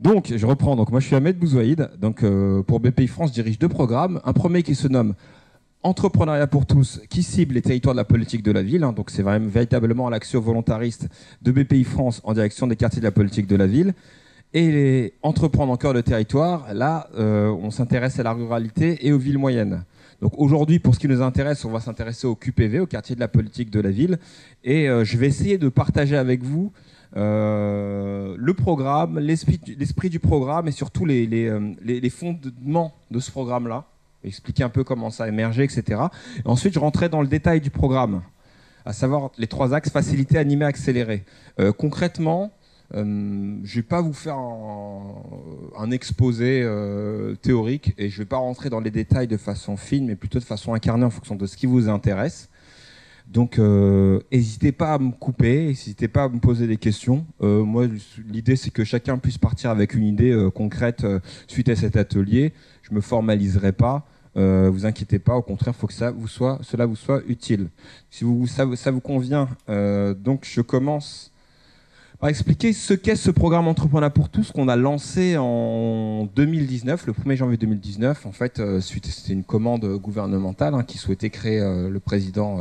Donc, je reprends. Donc, moi, je suis Ahmed Bouzouaïd. Donc, pour BPI France, je dirige deux programmes. Un premier qui se nomme Entrepreneuriat pour tous, qui cible les territoires de la politique de la ville. Donc, c'est vraiment véritablement l'action volontariste de BPI France en direction des quartiers de la politique de la ville. Et les Entreprendre en cœur de territoire, là, on s'intéresse à la ruralité et aux villes moyennes. Donc aujourd'hui, pour ce qui nous intéresse, on va s'intéresser au QPV, au quartier de la politique de la ville. Et je vais essayer de partager avec vous le programme, l'esprit du programme et surtout les fondements de ce programme-là. Expliquer un peu comment ça a émergé, etc. Et ensuite, je rentrais dans le détail du programme, à savoir les trois axes, faciliter, animer, accélérer. Concrètement, je ne vais pas vous faire un exposé théorique et je ne vais pas rentrer dans les détails de façon fine, mais plutôt de façon incarnée en fonction de ce qui vous intéresse. Donc, n'hésitez pas à me couper, n'hésitez pas à me poser des questions. Moi, l'idée, c'est que chacun puisse partir avec une idée concrète suite à cet atelier. Je ne me formaliserai pas. Vous inquiétez pas, au contraire, il faut que cela vous soit utile. Si ça vous convient, donc je commence par expliquer ce qu'est ce programme Entrepreneuriat pour tous qu'on a lancé en 2019, le 1er janvier 2019. En fait, c'était une commande gouvernementale qui souhaitait créer, le président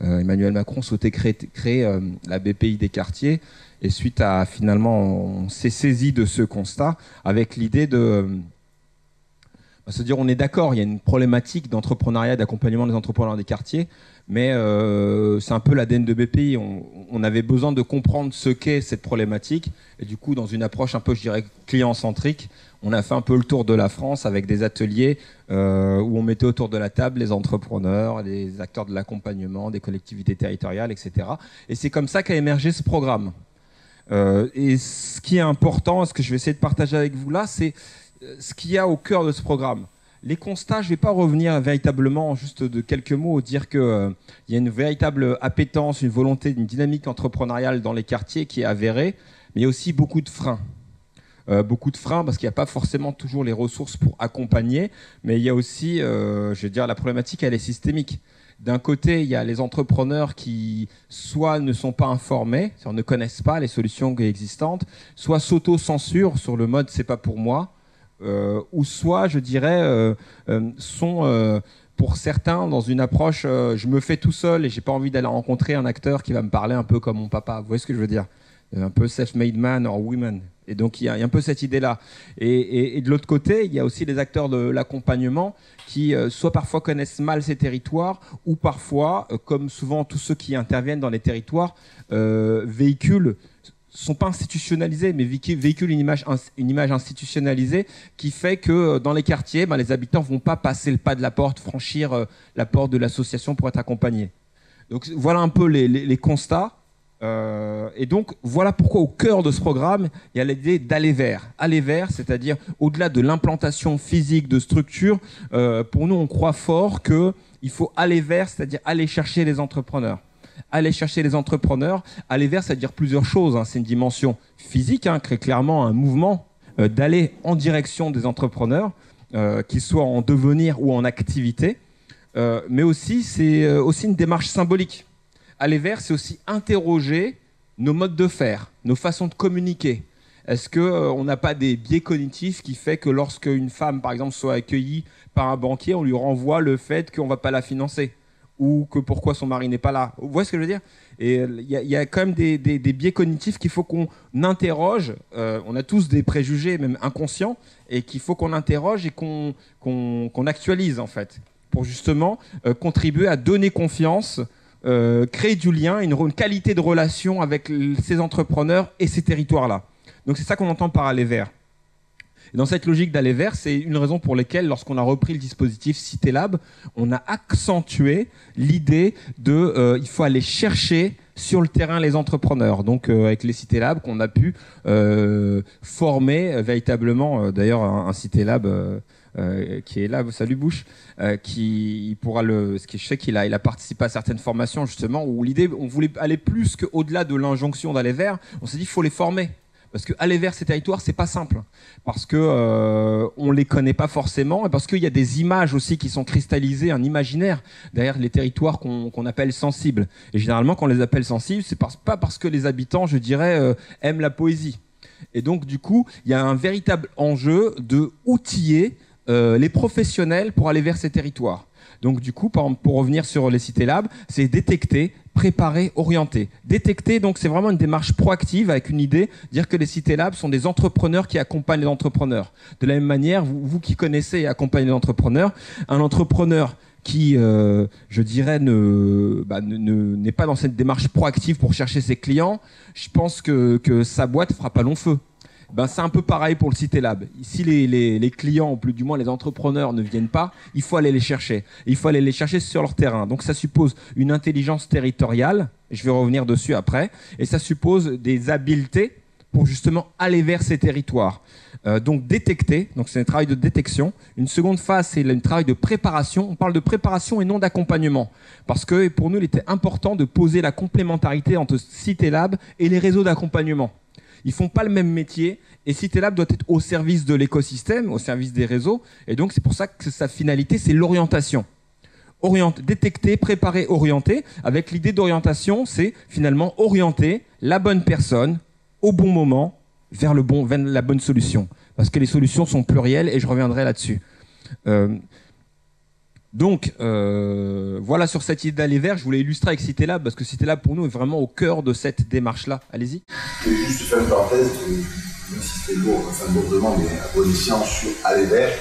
Emmanuel Macron souhaitait créer la BPI des quartiers. Et suite à, finalement, on s'est saisi de ce constat avec l'idée de se dire on est d'accord, il y a une problématique d'entrepreneuriat, d'accompagnement des entrepreneurs des quartiers, mais c'est un peu l'ADN de BPI. On avait besoin de comprendre ce qu'est cette problématique, et du coup, dans une approche un peu, je dirais, client-centrique, on a fait un peu le tour de la France avec des ateliers où on mettait autour de la table les entrepreneurs, les acteurs de l'accompagnement, des collectivités territoriales, etc. Et c'est comme ça qu'a émergé ce programme. Et ce qui est important, ce que je vais essayer de partager avec vous là, c'est ce qu'il y a au cœur de ce programme. Les constats, je ne vais pas revenir véritablement juste de quelques mots, dire qu'il y a une véritable appétence, une volonté, une dynamique entrepreneuriale dans les quartiers qui est avérée, mais il y a aussi beaucoup de freins. Beaucoup de freins parce qu'il n'y a pas forcément toujours les ressources pour accompagner, mais il y a aussi, je veux dire, la problématique, elle est systémique. D'un côté, il y a les entrepreneurs qui soit ne sont pas informés, c'est-à-dire ne connaissent pas les solutions existantes, soit s'auto-censurent sur le mode « c'est pas pour moi », ou soit, je dirais, sont pour certains dans une approche je me fais tout seul et j'ai pas envie d'aller rencontrer un acteur qui va me parler un peu comme mon papa. Vous voyez ce que je veux dire? Un peu self-made man or woman. Et donc il y a un peu cette idée-là. Et de l'autre côté, il y a aussi les acteurs de l'accompagnement qui soit parfois connaissent mal ces territoires ou parfois, comme souvent tous ceux qui interviennent dans les territoires, véhiculent sont pas institutionnalisés, mais véhiculent une image institutionnalisée qui fait que dans les quartiers, les habitants vont pas passer le pas de la porte, franchir la porte de l'association pour être accompagnés. Donc voilà un peu les constats. Et donc voilà pourquoi au cœur de ce programme, il y a l'idée d'aller vers. Aller vers, c'est-à-dire au-delà de l'implantation physique de structures, pour nous on croit fort qu'il faut aller vers, c'est-à-dire aller chercher les entrepreneurs. Aller chercher les entrepreneurs, aller vers, c'est-à-dire plusieurs choses. C'est une dimension physique, très clairement un mouvement d'aller en direction des entrepreneurs, qu'ils soient en devenir ou en activité. Mais aussi, c'est aussi une démarche symbolique. Aller vers, c'est aussi interroger nos modes de faire, nos façons de communiquer. Est-ce qu'on n'a pas des biais cognitifs qui fait que lorsque une femme, par exemple, soit accueillie par un banquier, on lui renvoie le fait qu'on ne va pas la financer ou que pourquoi son mari n'est pas là. Vous voyez ce que je veux dire? Et il y a quand même des biais cognitifs qu'il faut qu'on interroge. On a tous des préjugés, même inconscients, et qu'il faut qu'on interroge et qu'on actualise, en fait, pour justement contribuer à donner confiance, créer du lien, une qualité de relation avec ces entrepreneurs et ces territoires-là. Donc c'est ça qu'on entend par aller vers. Et dans cette logique d'aller vers, c'est une raison pour laquelle, lorsqu'on a repris le dispositif CitéLab, on a accentué l'idée il faut aller chercher sur le terrain les entrepreneurs. Donc avec les CitéLab qu'on a pu former véritablement, d'ailleurs un CitéLab qui est là, salut Bouche, qui pourra je sais qu'il a participé à certaines formations justement où l'idée, on voulait aller plus qu'au-delà de l'injonction d'aller vers, on s'est dit il faut les former. Parce que aller vers ces territoires, c'est pas simple, parce que on les connaît pas forcément, et parce qu'il y a des images aussi qui sont cristallisées, un imaginaire derrière les territoires qu'on appelle sensibles. Et généralement, quand on les appelle sensibles, c'est pas parce que les habitants, je dirais, aiment la poésie. Et donc, du coup, il y a un véritable enjeu de outiller les professionnels pour aller vers ces territoires. Donc, du coup, par exemple, pour revenir sur les Cités Labs, c'est détecter, préparer, orienter. Détecter, donc, c'est vraiment une démarche proactive avec une idée, dire que les Cités Labs sont des entrepreneurs qui accompagnent les entrepreneurs. De la même manière, vous qui connaissez et accompagnez les entrepreneurs, un entrepreneur qui, je dirais, n'est pas dans cette démarche proactive pour chercher ses clients, je pense que sa boîte fera pas long feu. Ben, c'est un peu pareil pour le Cité Lab. Si les clients, ou plus du moins les entrepreneurs ne viennent pas, il faut aller les chercher. Il faut aller les chercher sur leur terrain. Donc ça suppose une intelligence territoriale, je vais revenir dessus après, et ça suppose des habiletés pour justement aller vers ces territoires. Donc détecter, donc c'est un travail de détection. Une seconde phase, c'est un travail de préparation. On parle de préparation et non d'accompagnement. Parce que pour nous, il était important de poser la complémentarité entre Cité Lab et les réseaux d'accompagnement. Ils font pas le même métier et Cité Lab doit être au service de l'écosystème, au service des réseaux. Et donc, c'est pour ça que sa finalité, c'est l'orientation. Détecter, préparer, orienter. Avec l'idée d'orientation, c'est finalement orienter la bonne personne au bon moment vers la bonne solution. Parce que les solutions sont plurielles et je reviendrai là-dessus. Donc, voilà sur cette idée d'aller vers, je voulais illustrer avec Cité Lab, parce que Cité Lab, pour nous, est vraiment au cœur de cette démarche-là. Allez-y. Je vais juste faire une parenthèse, même si c'était lourd, enfin lourdement, mais à bon escient sur aller vers,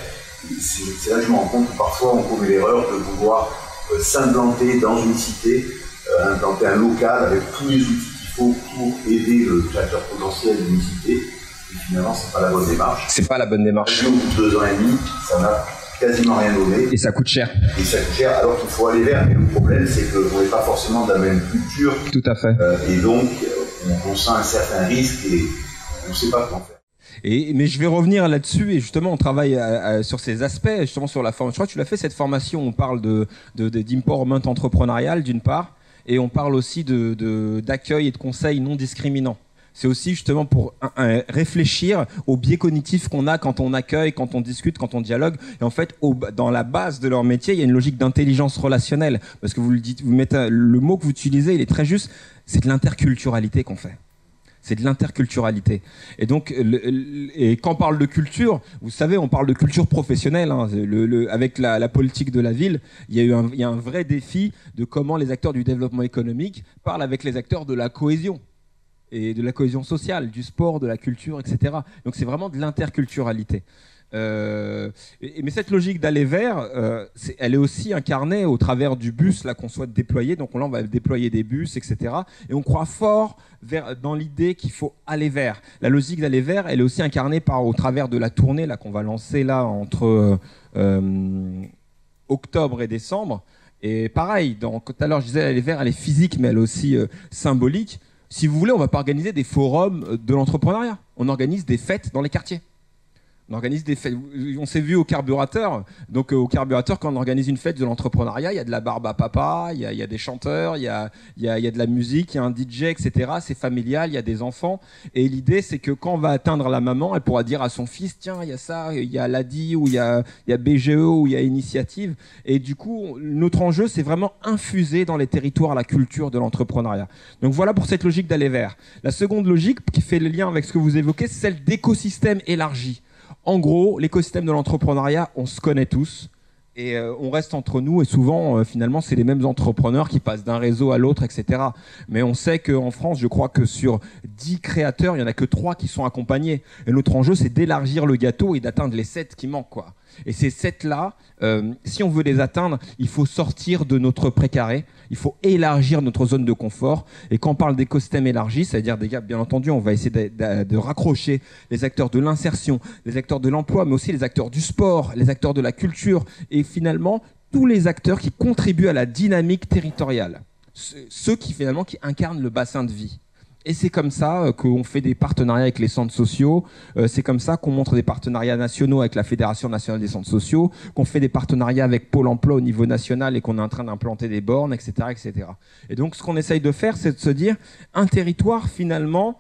c'est là que je me rends compte que parfois on commet l'erreur de pouvoir s'implanter dans une cité, implanter un local avec tous les outils qu'il faut pour aider le créateur potentiel d'une cité. Et finalement, c'est pas la bonne démarche. C'est pas la bonne démarche. Au bout de 2 ans et demi, ça n'a quasiment rien donné. Et ça coûte cher. Et ça coûte cher alors qu'il faut aller vers. Mais le problème, c'est qu'on n'est pas forcément de la même culture. Tout à fait. Et donc, on sent un certain risque et on ne sait pas comment faire. Mais je vais revenir là-dessus et justement on travaille sur ces aspects, justement sur la formation. Je crois que tu l'as fait cette formation, on parle d'empowerment entrepreneurial d'une part et on parle aussi d'accueil et de conseil non discriminant. C'est aussi justement pour réfléchir aux biais cognitifs qu'on a quand on accueille, quand on discute, quand on dialogue. Et en fait, dans la base de leur métier, il y a une logique d'intelligence relationnelle. Parce que vous mettez le mot que vous utilisez, il est très juste, c'est de l'interculturalité qu'on fait. C'est de l'interculturalité. Et donc, et quand on parle de culture, vous savez, on parle de culture professionnelle. Hein. Avec la politique de la ville, il y a un vrai défi de comment les acteurs du développement économique parlent avec les acteurs de la cohésion et de la cohésion sociale, du sport, de la culture, etc. Donc c'est vraiment de l'interculturalité. Mais cette logique d'aller vers, elle est aussi incarnée au travers du bus là qu'on souhaite déployer. Donc là, on va déployer des bus, etc. Et on croit fort dans l'idée qu'il faut aller vers. La logique d'aller vers, elle est aussi incarnée au travers de la tournée là qu'on va lancer là entre octobre et décembre. Et pareil, tout à l'heure je disais aller vers, elle est physique, mais elle est aussi symbolique. Si vous voulez, on va pas organiser des forums de l'entrepreneuriat. On organise des fêtes dans les quartiers. On organise des fêtes. On s'est vu au Carburateur. Donc au Carburateur, quand on organise une fête de l'entrepreneuriat, il y a de la barbe à papa, il y a des chanteurs, il y a de la musique, il y a un DJ, etc. C'est familial, il y a des enfants. Et l'idée, c'est que quand on va atteindre la maman, elle pourra dire à son fils, tiens, il y a ça, il y a l'ADI, ou il y a BGE, ou il y a Initiative. Et du coup, notre enjeu, c'est vraiment infuser dans les territoires la culture de l'entrepreneuriat. Donc voilà pour cette logique d'aller vers. La seconde logique, qui fait le lien avec ce que vous évoquez, c'est celle d'écosystème élargi. En gros, l'écosystème de l'entrepreneuriat, on se connaît tous et on reste entre nous et souvent, finalement, c'est les mêmes entrepreneurs qui passent d'un réseau à l'autre, etc. Mais on sait qu'en France, je crois que sur 10 créateurs, il n'y en a que 3 qui sont accompagnés. Et notre enjeu, c'est d'élargir le gâteau et d'atteindre les 7 qui manquent, quoi. Et ces 7-là, si on veut les atteindre, il faut sortir de notre précaré, il faut élargir notre zone de confort. Et quand on parle d'écosystème élargi, c'est-à-dire bien entendu, on va essayer de raccrocher les acteurs de l'insertion, les acteurs de l'emploi, mais aussi les acteurs du sport, les acteurs de la culture, et finalement, tous les acteurs qui contribuent à la dynamique territoriale. Ceux qui incarnent le bassin de vie. Et c'est comme ça qu'on fait des partenariats avec les centres sociaux, c'est comme ça qu'on montre des partenariats nationaux avec la Fédération nationale des centres sociaux, qu'on fait des partenariats avec Pôle emploi au niveau national et qu'on est en train d'implanter des bornes, etc., etc. Et donc ce qu'on essaye de faire, c'est de se dire, un territoire finalement,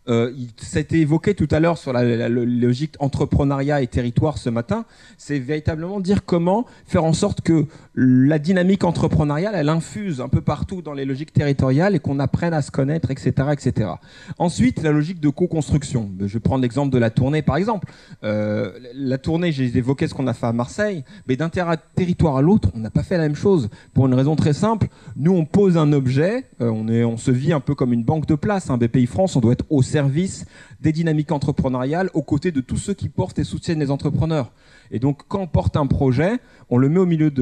Ça a été évoqué tout à l'heure sur la logique entrepreneuriat et territoire ce matin. C'est véritablement dire comment faire en sorte que la dynamique entrepreneuriale, elle infuse un peu partout dans les logiques territoriales et qu'on apprenne à se connaître, etc., etc. Ensuite, la logique de co-construction. Je vais prendre l'exemple de la tournée, par exemple. La tournée, j'ai évoqué ce qu'on a fait à Marseille, mais d'un territoire à l'autre, on n'a pas fait la même chose. Pour une raison très simple, nous, on pose un objet, on se vit un peu comme une banque de place. BPI France, on doit être au service des dynamiques entrepreneuriales, aux côtés de tous ceux qui portent et soutiennent les entrepreneurs. Et donc, quand on porte un projet, on le met au milieu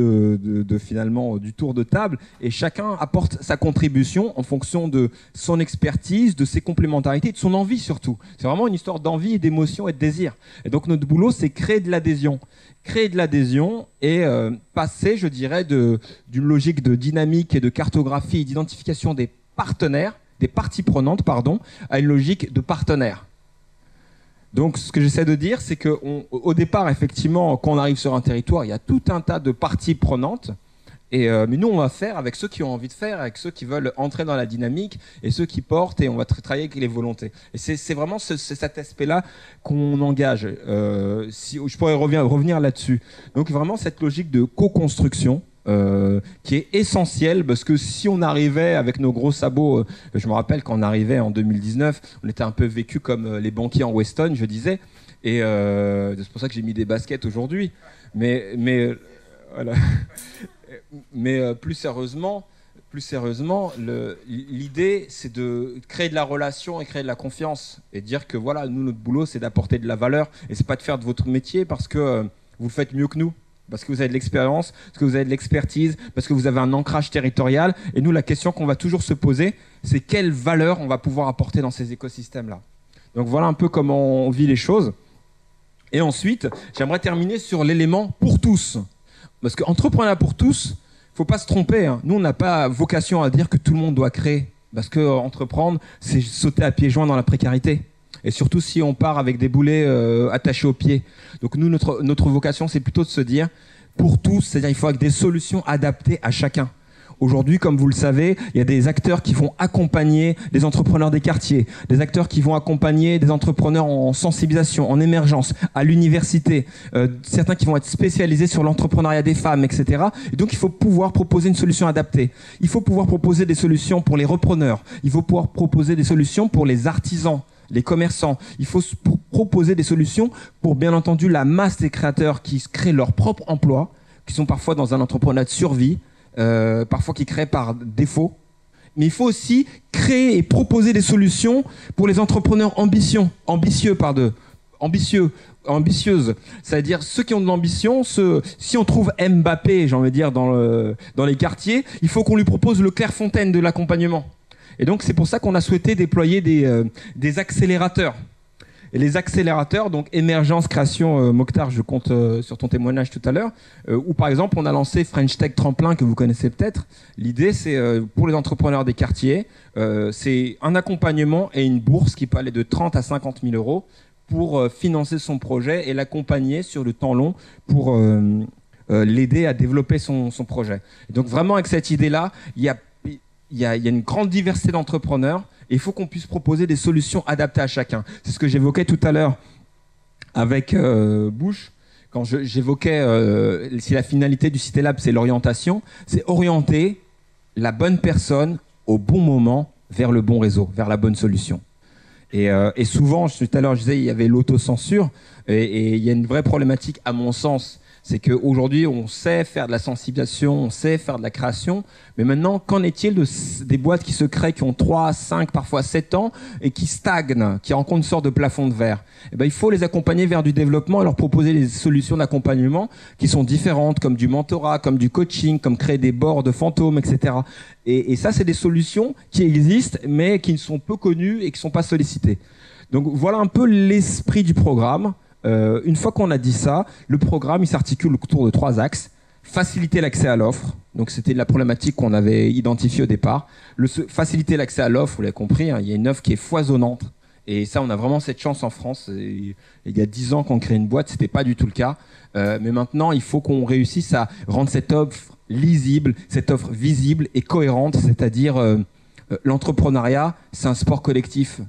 finalement du tour de table et chacun apporte sa contribution en fonction de son expertise, de ses complémentarités, de son envie surtout. C'est vraiment une histoire d'envie et d'émotion et de désir. Et donc, notre boulot, c'est créer de l'adhésion. Créer de l'adhésion et passer, je dirais, d'une logique de dynamique et de cartographie et d'identification des partenaires, des parties prenantes, à une logique de partenaire. Donc, ce que j'essaie de dire, c'est qu'au départ, effectivement, quand on arrive sur un territoire, il y a tout un tas de parties prenantes. Mais nous, on va faire avec ceux qui ont envie de faire, avec ceux qui veulent entrer dans la dynamique et ceux qui portent, et on va travailler avec les volontés. Et c'est vraiment cet aspect-là qu'on engage. Si je pourrais revenir là-dessus. Donc, vraiment, cette logique de co-construction, qui est essentiel, parce que si on arrivait avec nos gros sabots, je me rappelle quand on arrivait en 2019, on était un peu vécu comme les banquiers en Weston, je disais, et c'est pour ça que j'ai mis des baskets aujourd'hui, mais voilà. Mais plus sérieusement, l'idée, c'est de créer de la relation et créer de la confiance, et dire que voilà, nous, notre boulot, c'est d'apporter de la valeur, et c'est pas de faire de votre métier parce que vous le faites mieux que nous. Parce que vous avez de l'expérience, parce que vous avez de l'expertise, parce que vous avez un ancrage territorial. Et nous, la question qu'on va toujours se poser, c'est quelle valeur on va pouvoir apporter dans ces écosystèmes-là. Donc voilà un peu comment on vit les choses. Et ensuite, j'aimerais terminer sur l'élément pour tous. Parce qu'entrepreneuriat pour tous, il ne faut pas se tromper. Nous, on n'a pas vocation à dire que tout le monde doit créer. Parce qu'entreprendre, c'est sauter à pieds joints dans la précarité. Et surtout si on part avec des boulets attachés aux pieds. Donc nous, notre vocation, c'est plutôt de se dire, pour tous, c'est-à-dire il faut avoir des solutions adaptées à chacun. Aujourd'hui, comme vous le savez, il y a des acteurs qui vont accompagner les entrepreneurs des quartiers, des acteurs qui vont accompagner des entrepreneurs en sensibilisation, en émergence, à l'université, certains qui vont être spécialisés sur l'entrepreneuriat des femmes, etc. Et donc, il faut pouvoir proposer une solution adaptée. Il faut pouvoir proposer des solutions pour les repreneurs. Il faut pouvoir proposer des solutions pour les artisans, les commerçants. Il faut proposer des solutions pour, bien entendu, la masse des créateurs qui créent leur propre emploi, qui sont parfois dans un entrepreneuriat de survie, parfois qui créent par défaut. Mais il faut aussi créer et proposer des solutions pour les entrepreneurs ambitieuses. C'est-à-dire ceux qui ont de l'ambition, si on trouve Mbappé, j'ai envie de dire, dans les quartiers, il faut qu'on lui propose le Clairefontaine de l'accompagnement. Et donc, c'est pour ça qu'on a souhaité déployer des accélérateurs. Et les accélérateurs, donc émergence, création, Mokhtar, je compte sur ton témoignage tout à l'heure, où par exemple, on a lancé French Tech Tremplin, que vous connaissez peut-être. L'idée, c'est pour les entrepreneurs des quartiers, c'est un accompagnement et une bourse qui peut aller de 30 à 50 000 euros pour financer son projet et l'accompagner sur le temps long pour l'aider à développer son projet. Et donc vraiment, avec cette idée-là, il y a une grande diversité d'entrepreneurs et il faut qu'on puisse proposer des solutions adaptées à chacun. C'est ce que j'évoquais tout à l'heure avec Bush, quand j'évoquais si la finalité du Cité Lab, c'est l'orientation, c'est orienter la bonne personne au bon moment vers le bon réseau, vers la bonne solution. Et souvent, tout à l'heure, je disais, il y avait l'autocensure et il y a une vraie problématique, à mon sens, c'est qu'aujourd'hui, on sait faire de la sensibilisation, on sait faire de la création, mais maintenant, qu'en est-il des boîtes qui se créent, qui ont 3, 5, parfois 7 ans, et qui stagnent, qui rencontrent une sorte de plafond de verre? Eh ben, il faut les accompagner vers du développement et leur proposer des solutions d'accompagnement qui sont différentes, comme du mentorat, comme du coaching, comme créer des boards de fantômes, etc. Et ça, c'est des solutions qui existent, mais qui sont peu connues et qui ne sont pas sollicitées. Donc, voilà un peu l'esprit du programme. Une fois qu'on a dit ça, le programme il s'articule autour de 3 axes. Faciliter l'accès à l'offre. Donc c'était la problématique qu'on avait identifiée au départ. Faciliter l'accès à l'offre, vous l'avez compris, il y a une offre qui est foisonnante. Et ça, on a vraiment cette chance en France. Il y a 10 ans qu'on crée une boîte, c'était pas du tout le cas. Mais maintenant, il faut qu'on réussisse à rendre cette offre lisible, cette offre visible et cohérente. C'est-à-dire l'entrepreneuriat, c'est un sport collectif.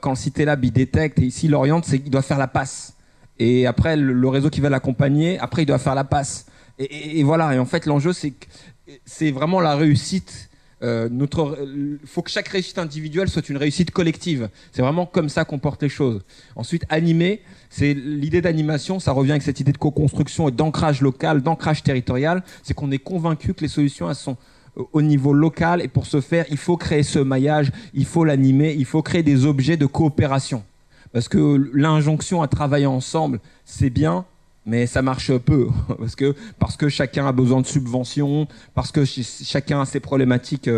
quand le Citélab il détecte et s'il oriente, c'est qu'il doit faire la passe. Et après, le réseau qui va l'accompagner, après, il doit faire la passe. Et voilà. Et en fait, l'enjeu, c'est vraiment la réussite. Faut que chaque réussite individuelle soit une réussite collective. C'est vraiment comme ça qu'on porte les choses. Ensuite, animer, c'est l'idée d'animation. Ça revient avec cette idée de co-construction et d'ancrage local, d'ancrage territorial. C'est qu'on est convaincu que les solutions, elles sont au niveau local. Et pour ce faire, il faut créer ce maillage, il faut l'animer, il faut créer des objets de coopération. Parce que l'injonction à travailler ensemble, c'est bien, mais ça marche peu. Parce que chacun a besoin de subventions, parce que chacun a ses problématiques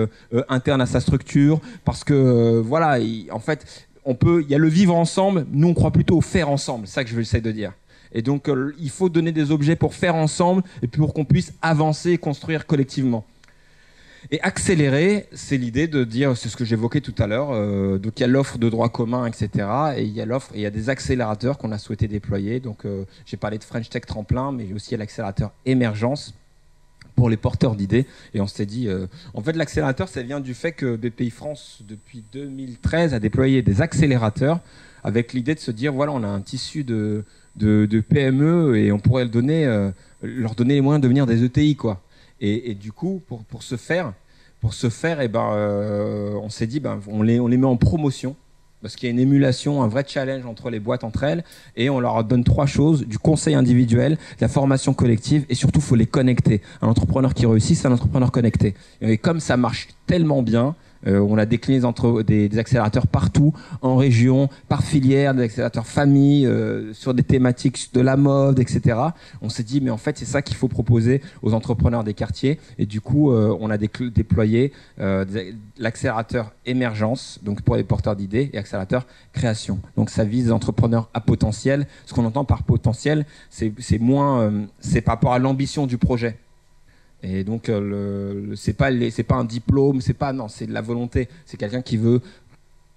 internes à sa structure, parce que, voilà, en fait, il y a le vivre ensemble, nous on croit plutôt au faire ensemble, c'est ça que je essayer de dire. Et donc, il faut donner des objets pour faire ensemble, et pour qu'on puisse avancer et construire collectivement. Et accélérer, c'est l'idée de dire, c'est ce que j'évoquais tout à l'heure, donc il y a l'offre de droit commun, etc. Et il y a des accélérateurs qu'on a souhaité déployer. Donc j'ai parlé de French Tech Tremplin, mais aussi l'accélérateur Émergence pour les porteurs d'idées. Et on s'est dit, en fait l'accélérateur, ça vient du fait que BPI France, depuis 2013, a déployé des accélérateurs avec l'idée de se dire, voilà, on a un tissu de PME et on pourrait leur donner les moyens de devenir des ETI, quoi. Et du coup, pour ce faire, on s'est dit, on les met en promotion, parce qu'il y a une émulation, un vrai challenge entre les boîtes entre elles, et on leur donne 3 choses, du conseil individuel, de la formation collective, et surtout, il faut les connecter. Un entrepreneur qui réussit, c'est un entrepreneur connecté. Et comme ça marche tellement bien, on a décliné des accélérateurs partout, en région, par filière, des accélérateurs famille, sur des thématiques de la mode, etc. On s'est dit, mais en fait, c'est ça qu'il faut proposer aux entrepreneurs des quartiers. Et du coup, on a déployé l'accélérateur Émergence, donc pour les porteurs d'idées, et accélérateur Création. Donc ça vise les entrepreneurs à potentiel. Ce qu'on entend par potentiel, c'est par rapport à l'ambition du projet. Et donc, c'est pas un diplôme, c'est de la volonté. C'est quelqu'un qui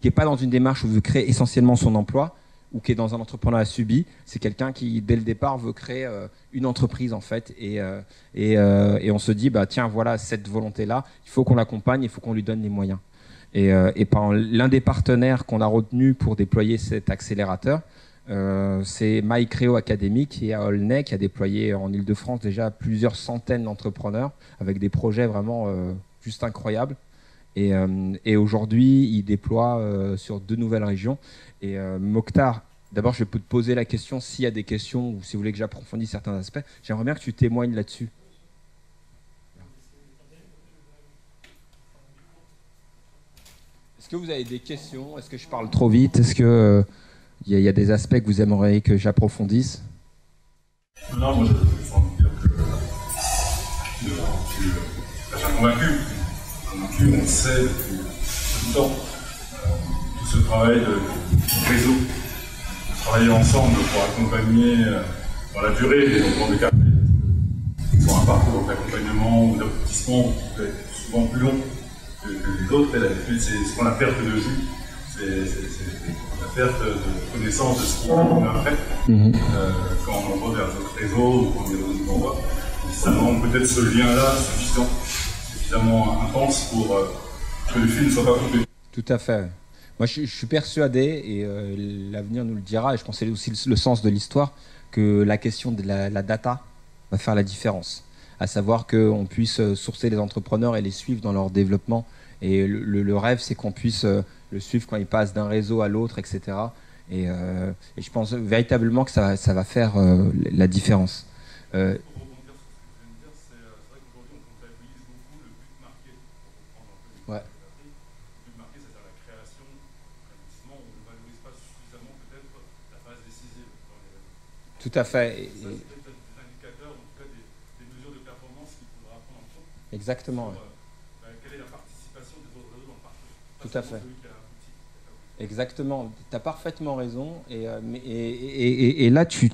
est pas dans une démarche où veut créer essentiellement son emploi ou qui est dans un entrepreneuriat subi. C'est quelqu'un qui, dès le départ, veut créer une entreprise, en fait. Et on se dit, tiens, voilà, cette volonté-là, il faut qu'on l'accompagne, il faut qu'on lui donne les moyens. Et l'un des partenaires qu'on a retenu pour déployer cet accélérateur, c'est MyCreo Academy qui est à Aulnay, qui a déployé en Ile-de-France déjà plusieurs centaines d'entrepreneurs avec des projets vraiment juste incroyables. Et aujourd'hui, il déploie sur 2 nouvelles régions. Et Mokhtar, d'abord, je peux te poser la question s'il y a des questions ou si vous voulez que j'approfondisse certains aspects. J'aimerais bien que tu témoignes là-dessus. Est-ce que vous avez des questions? Est-ce que je parle trop vite? Est-ce que il y a des aspects que vous aimeriez que j'approfondisse? Non, moi je sens dire que tu as convaincu, on sait depuis tout le temps, tout ce travail de réseau, de travailler ensemble pour accompagner dans la durée les enfants de quartier. Ils ont un parcours d'accompagnement ou d'aboutissement qui peut être souvent plus long que les autres. Et l'habitude, c'est ce qu'on a perte de vue. C'est la perte de connaissance de ce qui vient après. Quand on envoie vers d'autres réseaux ou quand on envoie, ça manque peut-être ce lien-là suffisamment intense pour que le film ne soit pas coupé. Tout à fait. Moi, je suis persuadé, et l'avenir nous le dira, et je pense que c'est aussi le sens de l'histoire, que la question de la data va faire la différence. À savoir qu'on puisse sourcer les entrepreneurs et les suivre dans leur développement. Et le rêve, c'est qu'on puisse le suivre quand il passe d'un réseau à l'autre, etc. Et je pense véritablement que ça va faire la différence. Pour rebondir sur ce que je viens de dire, c'est vrai qu'aujourd'hui on comptabilise beaucoup le but marqué. Pour reprendre un peu le but marqué, c'est-à-dire la création, l'investissement, on ne valorise pas suffisamment peut-être la phase décisive dans les réseaux. Tout à fait. Ça, c'est peut-être des indicateurs, en tout cas des mesures de performance qu'il faudra prendre en compte. Exactement. Sur, quelle est la participation des autres réseaux dans le parcours. Tout à fait. Exactement, tu as parfaitement raison. Et là, tu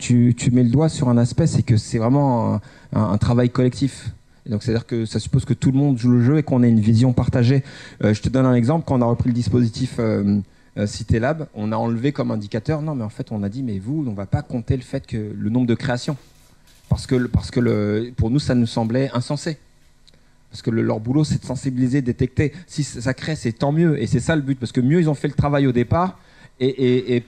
mets le doigt sur un aspect, c'est que c'est vraiment un travail collectif. Et donc, c'est-à-dire que ça suppose que tout le monde joue le jeu et qu'on ait une vision partagée. Je te donne un exemple. Quand on a repris le dispositif Citélab, on a enlevé comme indicateur, non, mais en fait, on a dit, mais vous, on ne va pas compter le fait que le nombre de créations. Parce que pour nous, ça nous semblait insensé. Parce que leur boulot, c'est de sensibiliser, détecter. Si ça crée, c'est tant mieux. Et c'est ça le but. Parce que mieux ils ont fait le travail au départ, Et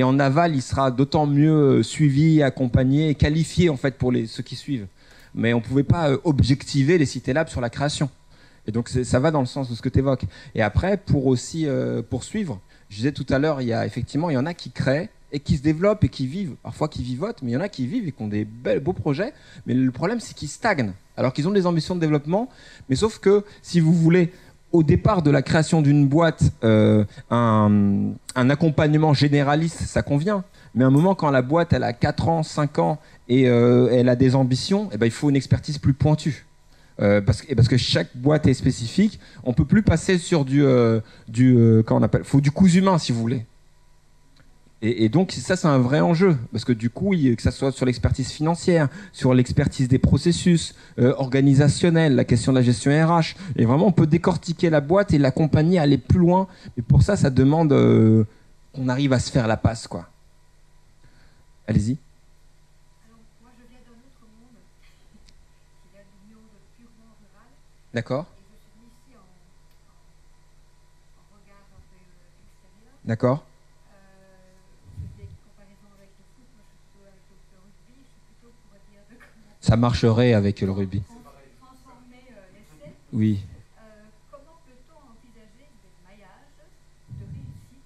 en aval, il sera d'autant mieux suivi, accompagné et qualifié en fait pour ceux qui suivent. Mais on ne pouvait pas objectiver les Cité Labs sur la création. Et donc ça va dans le sens de ce que tu évoques. Et après, pour aussi poursuivre, je disais tout à l'heure, il y en a qui créent et qui se développent et qui vivent, parfois qui vivotent, mais il y en a qui vivent et qui ont des beaux projets. Mais le problème, c'est qu'ils stagnent, alors qu'ils ont des ambitions de développement. Mais sauf que, si vous voulez, au départ de la création d'une boîte, un accompagnement généraliste, ça convient. Mais à un moment, quand la boîte elle a 4 ans, 5 ans et elle a des ambitions, il faut une expertise plus pointue. Parce que chaque boîte est spécifique, on peut plus passer sur faut du cousu humain si vous voulez. Et donc ça c'est un vrai enjeu parce que du coup que ça soit sur l'expertise financière, sur l'expertise des processus organisationnels, la question de la gestion RH, et vraiment on peut décortiquer la boîte et l'accompagner à aller plus loin. Mais pour ça demande qu'on arrive à se faire la passe quoi. Allez-y. D'accord. D'accord. Ça marcherait avec le rugby. Oui. Comment peut-on envisager des maillages de réussite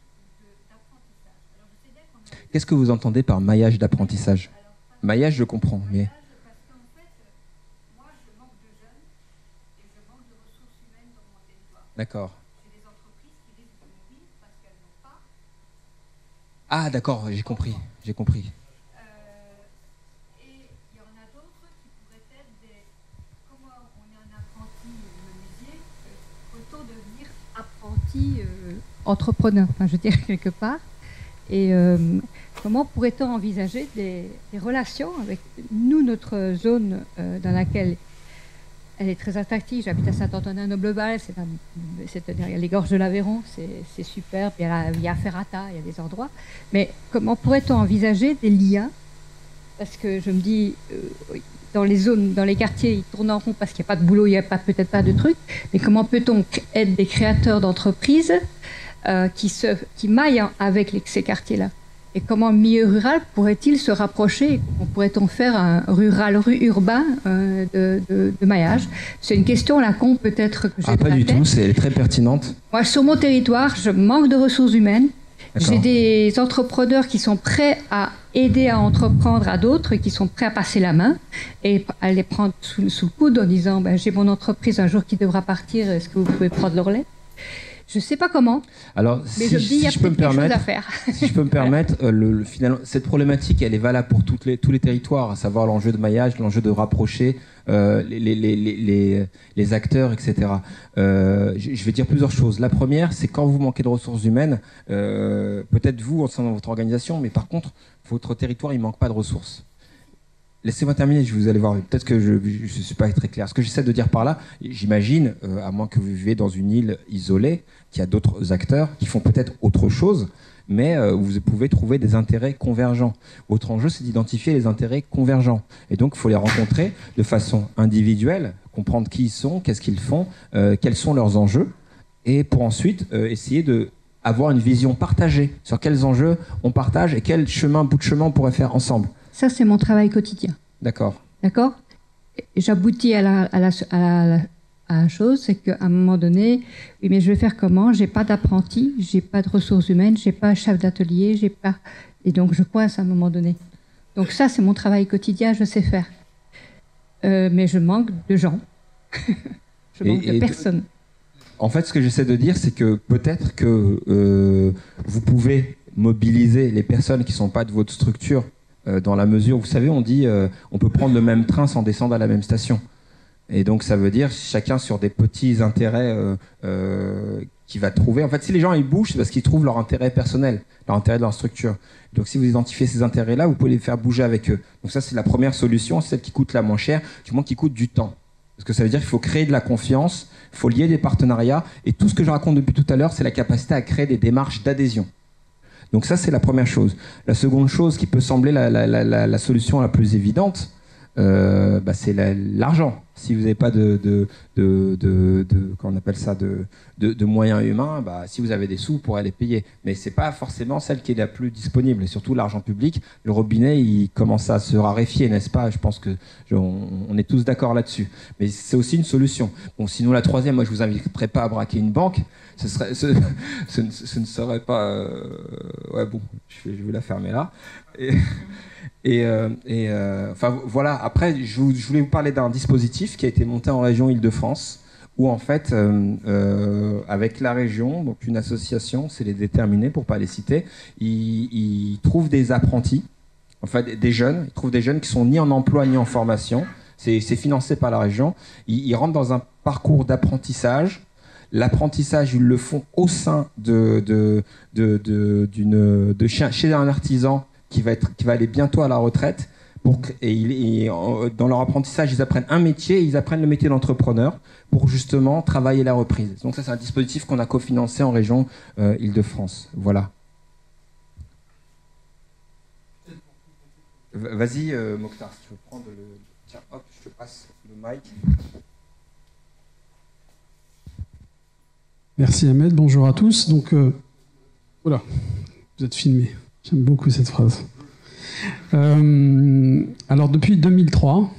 d'apprentissage? Qu'est-ce que vous entendez par maillage d'apprentissage? Maillage, je comprends, mais... Parce qu'en fait, moi, je manque de jeunes et je manque de ressources humaines dans mon territoire. D'accord. J'ai des entreprises qui risquent de mourir parce qu'elles n'ont pas. Ah, d'accord, j'ai compris. Et il y en a d'autres qui pourraient être des. Comme on est un apprenti menuisier, peut-on devenir apprenti entrepreneur, enfin, je dirais quelque part. Et comment pourrait-on envisager des relations avec nous, notre zone dans laquelle elle est très attractive. J'habite à Saint-Antonin-Noble-Val, c'est derrière les gorges de l'Aveyron, c'est superbe, il y a Ferrata, il y a des endroits. Mais comment pourrait-on envisager des liens? Parce que je me dis, dans les zones, dans les quartiers, ils tournent en rond parce qu'il n'y a pas de boulot, il n'y a peut-être pas de trucs. Mais comment peut-on être des créateurs d'entreprises qui maillent avec ces quartiers-là? Et comment le milieu rural pourrait-il se rapprocher? Pourrait-on faire un rural-urbain de maillage? C'est une question à la con peut-être que j'ai pas du tout, c'est très pertinente. Moi, sur mon territoire, je manque de ressources humaines. J'ai des entrepreneurs qui sont prêts à aider à entreprendre à d'autres, qui sont prêts à passer la main et à les prendre sous le coude en disant j'ai mon entreprise un jour qui devra partir, est-ce que vous pouvez prendre le relais? Je ne sais pas comment, alors, mais je me dis il y a peut-être quelque chose à faire. Si je peux me permettre, finalement, cette problématique, elle est valable pour tous les territoires, à savoir l'enjeu de maillage, l'enjeu de rapprocher les acteurs, etc. Je vais dire plusieurs choses. La première, c'est quand vous manquez de ressources humaines, peut-être vous, au sein de votre organisation, mais par contre, votre territoire, il ne manque pas de ressources. Laissez-moi terminer, vous allez voir, peut-être que je ne suis pas très clair. Ce que j'essaie de dire par là, j'imagine, à moins que vous viviez dans une île isolée, qu'il y a d'autres acteurs qui font peut-être autre chose, mais vous pouvez trouver des intérêts convergents. Votre enjeu, c'est d'identifier les intérêts convergents. Et donc, il faut les rencontrer de façon individuelle, comprendre qui ils sont, qu'est-ce qu'ils font, quels sont leurs enjeux, et pour ensuite essayer d'avoir une vision partagée sur quels enjeux on partage et quel bout de chemin on pourrait faire ensemble. Ça, c'est mon travail quotidien. D'accord. D'accord. J'aboutis à la chose, c'est qu'à un moment donné, oui, mais je vais faire comment? J'ai pas d'apprenti, j'ai pas de ressources humaines, j'ai pas un chef d'atelier, j'ai pas... Et donc, je coince à un moment donné. Donc ça, c'est mon travail quotidien, je sais faire. Mais je manque de gens. Je manque de personnes. En fait, ce que j'essaie de dire, c'est que peut-être que vous pouvez mobiliser les personnes qui ne sont pas de votre structure dans la mesure, vous savez, on dit on peut prendre le même train sans descendre à la même station. Et donc ça veut dire chacun sur des petits intérêts qu'il va trouver. En fait, si les gens ils bougent, c'est parce qu'ils trouvent leur intérêt personnel, leur intérêt de leur structure. Donc si vous identifiez ces intérêts-là, vous pouvez les faire bouger avec eux. Donc ça, c'est la première solution, c'est celle qui coûte la moins cher, du moins qui coûte du temps. Parce que ça veut dire qu'il faut créer de la confiance, il faut lier des partenariats, et tout ce que je raconte depuis tout à l'heure, c'est la capacité à créer des démarches d'adhésion. Donc ça, c'est la première chose. La seconde chose qui peut sembler la solution la plus évidente, c'est l'argent. Si vous n'avez pas comment on appelle ça, de moyens humains, bah, si vous avez des sous, vous pourrez les payer. Mais c'est pas forcément celle qui est la plus disponible. Et surtout, l'argent public, le robinet, il commence à se raréfier, n'est-ce pas? Je pense que on est tous d'accord là-dessus. Mais c'est aussi une solution. Bon, sinon, la troisième, moi, je vous inviterai pas à braquer une banque. Ce ne serait pas... Ouais, bon, je vais la fermer là. Enfin voilà, après je voulais vous parler d'un dispositif qui a été monté en région Île-de-France où en fait avec la région, donc une association, c'est les déterminés pour pas les citer, ils trouvent des apprentis, en fait des jeunes, ils trouvent des jeunes qui sont ni en emploi ni en formation, c'est financé par la région, ils rentrent dans un parcours d'apprentissage. L'apprentissage, ils le font au sein chez un artisan qui va aller bientôt à la retraite. Dans leur apprentissage, ils apprennent un métier et ils apprennent le métier d'entrepreneur pour justement travailler la reprise. Donc ça, c'est un dispositif qu'on a cofinancé en région Île-de-France. Voilà. Vas-y, Mokhtar, si tu veux prendre le... Tiens, hop, je te passe le mic. Merci Ahmed, bonjour à tous. Donc, voilà, vous êtes filmés. J'aime beaucoup cette phrase. Alors, depuis 2003,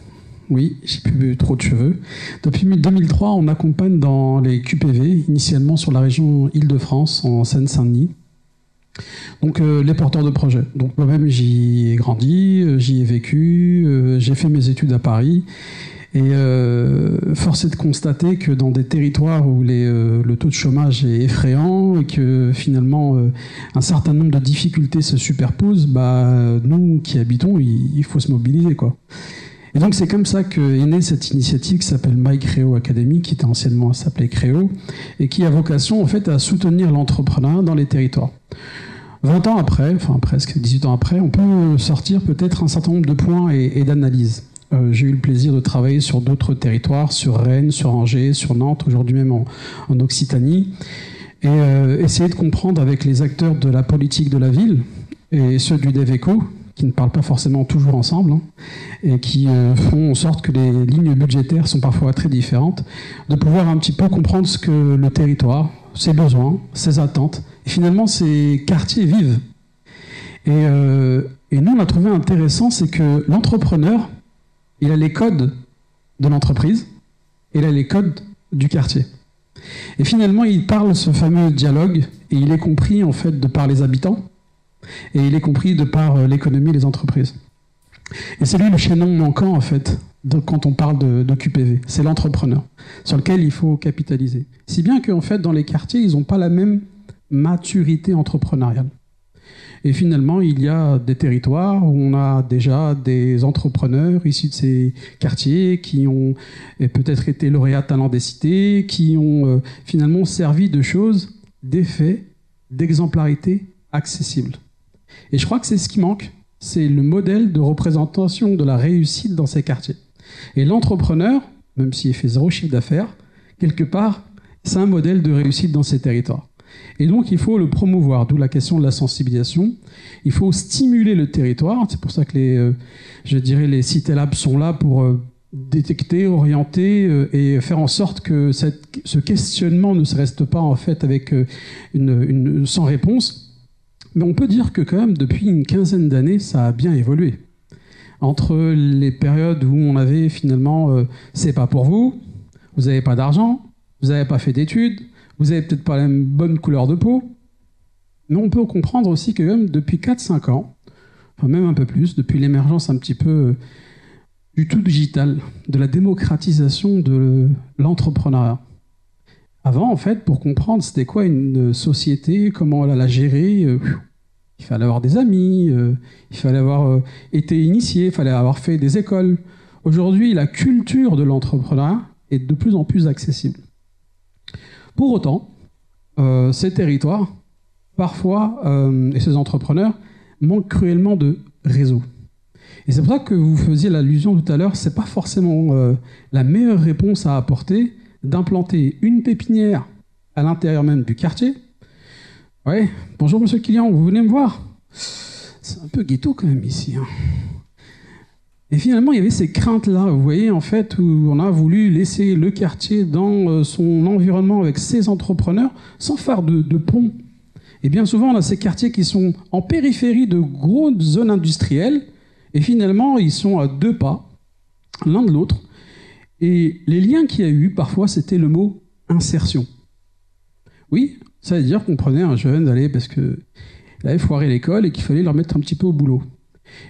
oui, j'ai plus trop de cheveux. Depuis 2003, on accompagne dans les QPV, initialement sur la région Île-de-France, en Seine-Saint-Denis. Donc, les porteurs de projets. Donc, moi-même, j'y ai grandi, j'y ai vécu, j'ai fait mes études à Paris. Et force est de constater que dans des territoires où le taux de chômage est effrayant et que finalement un certain nombre de difficultés se superposent, bah, nous qui habitons, il faut se mobiliser, quoi. Et donc c'est comme ça qu'est née cette initiative qui s'appelle MyCréo Academy, qui était anciennement s'appelait Créo, et qui a vocation en fait à soutenir l'entrepreneuriat dans les territoires. 20 ans après, enfin presque 18 ans après, on peut sortir peut-être un certain nombre de points et d'analyses. J'ai eu le plaisir de travailler sur d'autres territoires, sur Rennes, sur Angers, sur Nantes, aujourd'hui même en Occitanie, et essayer de comprendre avec les acteurs de la politique de la ville et ceux du DevEco, qui ne parlent pas forcément toujours ensemble, hein, et qui font en sorte que les lignes budgétaires sont parfois très différentes, de pouvoir un petit peu comprendre ce que le territoire, ses besoins, ses attentes, et finalement ces quartiers vivent. Et nous, on a trouvé intéressant, c'est que l'entrepreneur, il a les codes de l'entreprise, et il a les codes du quartier. Et finalement, il parle ce fameux dialogue, et il est compris en fait de par les habitants, et il est compris de par l'économie et les entreprises. Et c'est lui le chaînon manquant en fait, quand on parle de QPV. C'est l'entrepreneur, sur lequel il faut capitaliser. Si bien qu'en fait, dans les quartiers, ils n'ont pas la même maturité entrepreneuriale. Et finalement, il y a des territoires où on a déjà des entrepreneurs issus de ces quartiers qui ont peut-être été lauréats talents des cités, qui ont finalement servi de choses, d'effets, d'exemplarité accessibles. Et je crois que c'est ce qui manque, c'est le modèle de représentation de la réussite dans ces quartiers. Et l'entrepreneur, même s'il fait 0 chiffre d'affaires, quelque part, c'est un modèle de réussite dans ces territoires. Et donc, il faut le promouvoir, d'où la question de la sensibilisation. Il faut stimuler le territoire. C'est pour ça que les Cité Labs sont là pour détecter, orienter et faire en sorte que ce questionnement ne se reste pas en fait avec sans réponse. Mais on peut dire que quand même, depuis une quinzaine d'années, ça a bien évolué. Entre les périodes où on avait finalement c'est pas pour vous, vous n'avez pas d'argent, vous n'avez pas fait d'études, vous n'avez peut-être pas la même bonne couleur de peau, mais on peut comprendre aussi que même depuis 4-5 ans, enfin même un peu plus, depuis l'émergence un petit peu du tout digital, de la démocratisation de l'entrepreneuriat. Avant, en fait, pour comprendre c'était quoi une société, comment la gérer, il fallait avoir des amis, il fallait avoir été initié, il fallait avoir fait des écoles. Aujourd'hui, la culture de l'entrepreneuriat est de plus en plus accessible. Pour autant, ces territoires, parfois, et ces entrepreneurs, manquent cruellement de réseau. Et c'est pour ça que vous faisiez l'allusion tout à l'heure, c'est pas forcément la meilleure réponse à apporter d'implanter une pépinière à l'intérieur même du quartier. Ouais, bonjour monsieur Kilian, vous venez me voir? C'est un peu ghetto quand même ici. Hein. Et finalement, il y avait ces craintes-là, vous voyez, en fait, où on a voulu laisser le quartier dans son environnement avec ses entrepreneurs sans faire de pont. Et bien souvent, on a ces quartiers qui sont en périphérie de grosses zones industrielles, et finalement, ils sont à 2 pas, l'un de l'autre. Et les liens qu'il y a eu, parfois, c'était le mot insertion. Oui, ça veut dire qu'on prenait un jeune, parce qu'il avait foiré l'école et qu'il fallait le remettre un petit peu au boulot.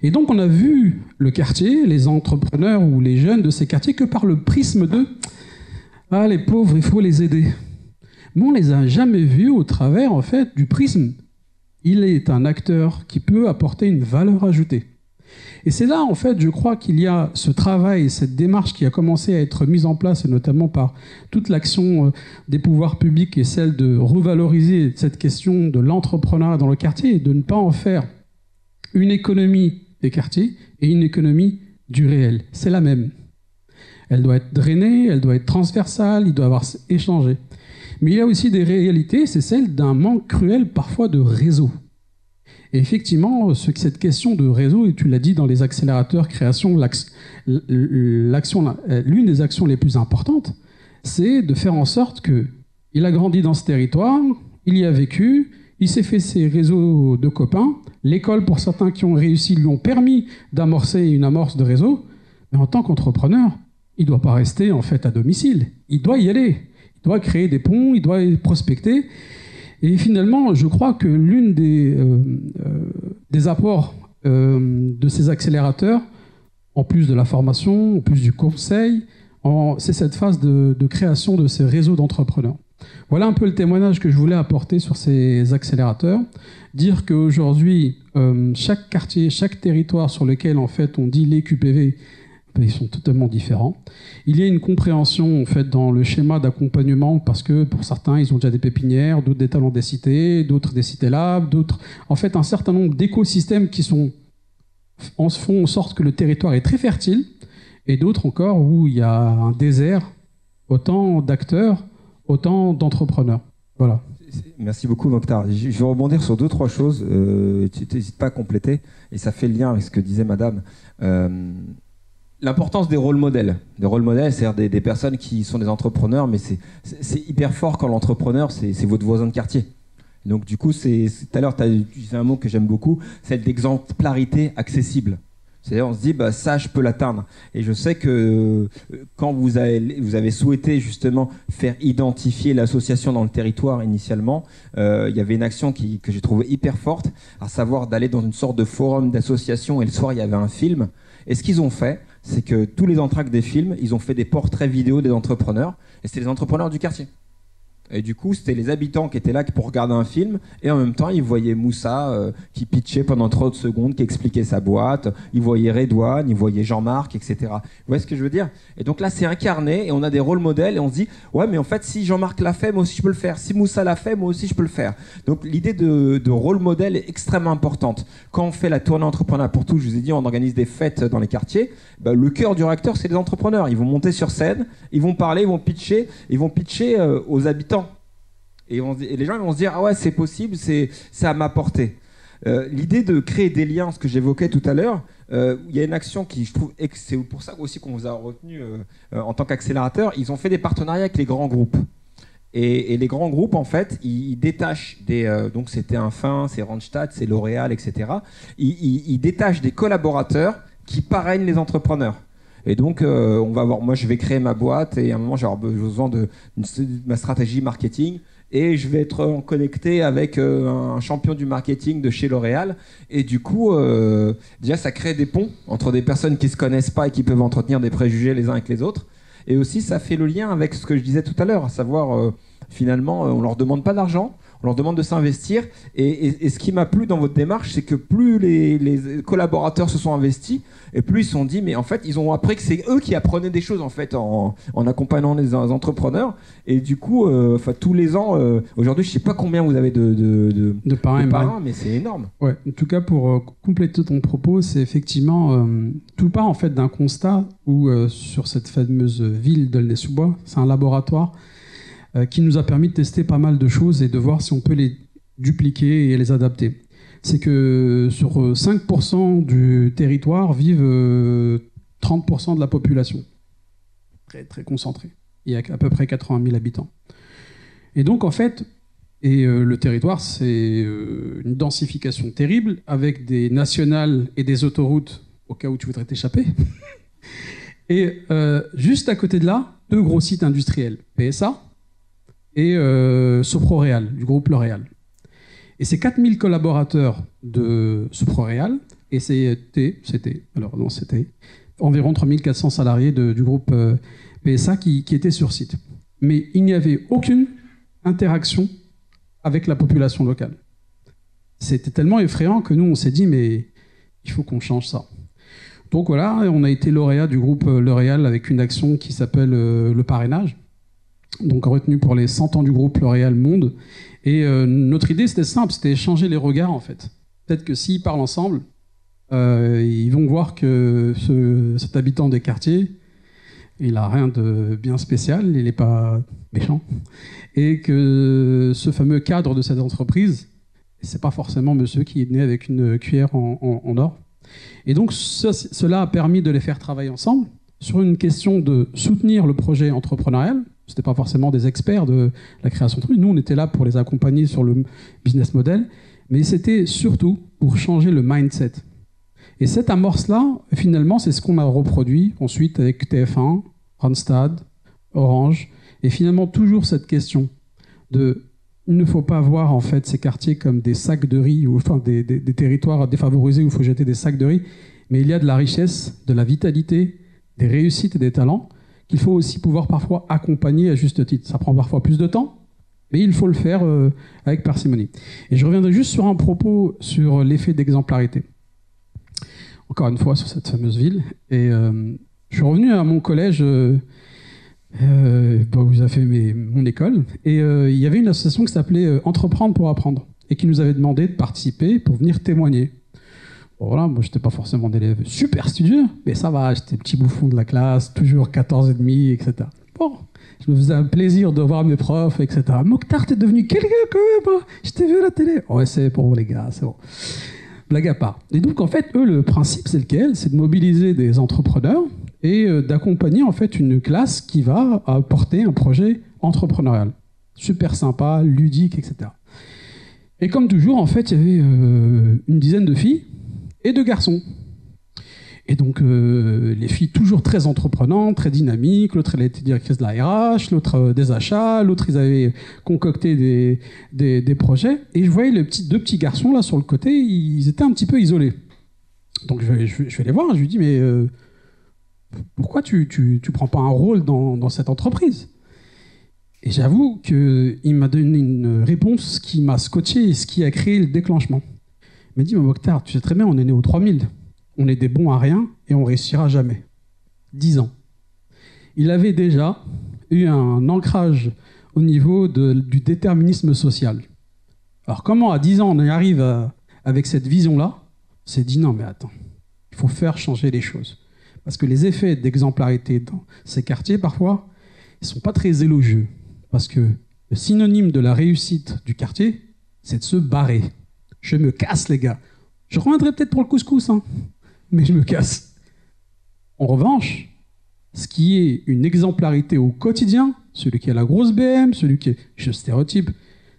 Et donc, on a vu le quartier, les entrepreneurs ou les jeunes de ces quartiers que par le prisme de « Ah, les pauvres, il faut les aider ». Mais on ne les a jamais vus au travers, en fait, du prisme. Il est un acteur qui peut apporter une valeur ajoutée. Et c'est là, en fait, je crois qu'il y a ce travail, cette démarche qui a commencé à être mise en place, et notamment par toute l'action des pouvoirs publics et celle de revaloriser cette question de l'entrepreneuriat dans le quartier et de ne pas en faire une économie des quartiers et une économie du réel. C'est la même. Elle doit être drainée, elle doit être transversale, il doit y avoir échangé. Mais il y a aussi des réalités, c'est celle d'un manque cruel parfois de réseau. Et effectivement, cette question de réseau, et tu l'as dit dans les accélérateurs création, l'une des actions les plus importantes, c'est de faire en sorte qu'il a grandi dans ce territoire, il y a vécu, il s'est fait ses réseaux de copains, l'école, pour certains qui ont réussi, lui ont permis d'amorcer une amorce de réseau, mais en tant qu'entrepreneur, il ne doit pas rester en fait à domicile, il doit y aller, il doit créer des ponts, il doit prospecter. Et finalement, je crois que l'une des apports de ces accélérateurs, en plus de la formation, en plus du conseil, c'est cette phase de création de ces réseaux d'entrepreneurs. Voilà un peu le témoignage que je voulais apporter sur ces accélérateurs. Dire qu'aujourd'hui, chaque quartier, chaque territoire sur lequel en fait on dit les QPV, ils sont totalement différents. Il y a une compréhension en fait dans le schéma d'accompagnement parce que pour certains, ils ont déjà des pépinières, d'autres des talents des cités, d'autres des cités labs, d'autres en fait un certain nombre d'écosystèmes qui font en sorte que le territoire est très fertile, et d'autres encore où il y a un désert, autant d'acteurs, autant d'entrepreneurs. Voilà. Merci beaucoup, Mokhtar. Je vais rebondir sur 2-3 choses. Tu n'hésites pas à compléter, et ça fait le lien avec ce que disait Madame. L'importance des rôles modèles. Des rôles modèles, c'est-à-dire des personnes qui sont des entrepreneurs, mais c'est hyper fort quand l'entrepreneur, c'est votre voisin de quartier. Donc du coup, tout à l'heure, tu as utilisé un mot que j'aime beaucoup, celle d'exemplarité accessible. C'est-à-dire, on se dit, bah, ça, je peux l'atteindre. Et je sais que quand vous avez souhaité justement faire identifier l'association dans le territoire initialement, il y avait une action que j'ai trouvée hyper forte, à savoir d'aller dans une sorte de forum d'association, et le soir, il y avait un film. Et ce qu'ils ont fait, c'est que tous les entractes des films, ils ont fait des portraits vidéo des entrepreneurs, et c'était les entrepreneurs du quartier. Et du coup, c'était les habitants qui étaient là pour regarder un film, et en même temps, ils voyaient Moussa qui pitchait pendant 30 secondes, qui expliquait sa boîte, ils voyaient Redouane, ils voyaient Jean-Marc, etc. Vous voyez ce que je veux dire? Et donc là, c'est incarné, et on a des rôles modèles, et on se dit, ouais, mais en fait, si Jean-Marc l'a fait, moi aussi je peux le faire. Si Moussa l'a fait, moi aussi je peux le faire. Donc l'idée de rôle modèle est extrêmement importante. Quand on fait la tournée entrepreneur pour tous, je vous ai dit, on organise des fêtes dans les quartiers, bah, le cœur du réacteur, c'est les entrepreneurs. Ils vont monter sur scène, ils vont parler, ils vont pitcher aux habitants. Et les gens ils vont se dire, ah ouais, c'est possible, c'est à ma portée. L'idée de créer des liens, ce que j'évoquais tout à l'heure, il y a une action qui, je trouve, c'est pour ça aussi qu'on vous a retenu en tant qu'accélérateur, ils ont fait des partenariats avec les grands groupes. Et les grands groupes, en fait, ils détachent donc c'était Infin, c'est Randstad, c'est L'Oréal, etc. Ils détachent des collaborateurs qui parrainent les entrepreneurs. Et donc, moi, je vais créer ma boîte, et à un moment, j'ai besoin de ma stratégie marketing. Et je vais être connecté avec un champion du marketing de chez L'Oréal. Et du coup, déjà, ça crée des ponts entre des personnes qui ne se connaissent pas et qui peuvent entretenir des préjugés les uns avec les autres. Et aussi, ça fait le lien avec ce que je disais tout à l'heure, à savoir, finalement, on ne leur demande pas d'argent, on leur demande de s'investir. Et ce qui m'a plu dans votre démarche, c'est que plus les collaborateurs se sont investis, et plus ils se sont dit, mais en fait, ils ont appris que c'est eux qui apprenaient des choses en fait en accompagnant les entrepreneurs. Et du coup, tous les ans, aujourd'hui, je ne sais pas combien vous avez de parrains, mais c'est énorme. Ouais, en tout cas, pour compléter ton propos, c'est effectivement tout part en fait d'un constat où sur cette fameuse ville d'Aulnay-sous-Bois, c'est un laboratoire qui nous a permis de tester pas mal de choses et de voir si on peut les dupliquer et les adapter. C'est que sur 5% du territoire vivent 30% de la population. Très, très concentré. Il y a à peu près 80 000 habitants. Et donc, en fait, le territoire, c'est une densification terrible, avec des nationales et des autoroutes, au cas où tu voudrais t'échapper. Et juste à côté de là, 2 gros sites industriels, PSA et Soproréal, du groupe L'Oréal. Et c'est 4000 collaborateurs de Soproréal, et c'était environ 3400 salariés du groupe PSA qui étaient sur site. Mais il n'y avait aucune interaction avec la population locale. C'était tellement effrayant que nous, on s'est dit, mais il faut qu'on change ça. Donc voilà, on a été lauréat du groupe L'Oréal avec une action qui s'appelle le parrainage, donc retenu pour les 100 ans du groupe L'Oréal Monde. Et notre idée, c'était simple, c'était échanger les regards, en fait. Peut-être que s'ils parlent ensemble, ils vont voir que cet habitant des quartiers, il n'a rien de bien spécial, il n'est pas méchant, et que ce fameux cadre de cette entreprise, c'est pas forcément monsieur qui est né avec une cuillère en or. Et donc cela a permis de les faire travailler ensemble sur une question de soutenir le projet entrepreneurial. C'était pas forcément des experts de la création de trucs. Nous, on était là pour les accompagner sur le business model, mais c'était surtout pour changer le mindset. Et cette amorce-là, finalement, c'est ce qu'on a reproduit ensuite avec TF1, Randstad, Orange, et finalement toujours cette question de il ne faut pas voir en fait ces quartiers comme des sacs de riz ou enfin des territoires défavorisés où il faut jeter des sacs de riz, mais il y a de la richesse, de la vitalité, des réussites et des talents qu'il faut aussi pouvoir parfois accompagner à juste titre. Ça prend parfois plus de temps, mais il faut le faire avec parcimonie. Et je reviendrai juste sur un propos sur l'effet d'exemplarité. Encore une fois sur cette fameuse ville. Et je suis revenu à mon collège où j'ai fait mon école, et il y avait une association qui s'appelait Entreprendre pour apprendre, et qui nous avait demandé de participer pour venir témoigner. Bon, voilà, moi j'étais pas forcément un élève super studieux, mais ça va, j'étais petit bouffon de la classe, toujours 14,5, etc. Bon, je me faisais un plaisir de voir mes profs, etc. Mokhtar, t'es devenu quelqu'un quand même, hein, je t'ai vu à la télé. Ouais, c'est pour vous les gars, c'est bon. Blague à part. Et donc en fait, eux, le principe, c'est lequel? C'est de mobiliser des entrepreneurs et d'accompagner en fait une classe qui va apporter un projet entrepreneurial. Super sympa, ludique, etc. Et comme toujours, en fait, il y avait une dizaine de filles et de garçons. Et donc, les filles toujours très entreprenantes, très dynamiques. L'autre, elle était directrice de la RH, l'autre des achats, l'autre, ils avaient concocté des projets. Et je voyais les deux petits garçons, là, sur le côté, ils étaient un petit peu isolés. Donc, je vais les voir, je lui dis, mais pourquoi tu prends pas un rôle dans cette entreprise? Et j'avoue qu'il m'a donné une réponse qui m'a scotché et ce qui a créé le déclenchement. Il m'a dit, mais Mokhtar, tu sais très bien, on est né aux 3000. On est des bons à rien et on réussira jamais. 10 ans. Il avait déjà eu un ancrage au niveau du déterminisme social. Alors comment à 10 ans on y arrive avec cette vision-là? On s'est dit non mais attends, il faut faire changer les choses. Parce que les effets d'exemplarité dans ces quartiers, parfois, ils ne sont pas très élogieux. Parce que le synonyme de la réussite du quartier, c'est de se barrer. Je me casse les gars. Je reviendrai peut-être pour le couscous, hein. Mais je me casse. En revanche, ce qui est une exemplarité au quotidien, celui qui a la grosse BM, celui qui est, je stéréotype,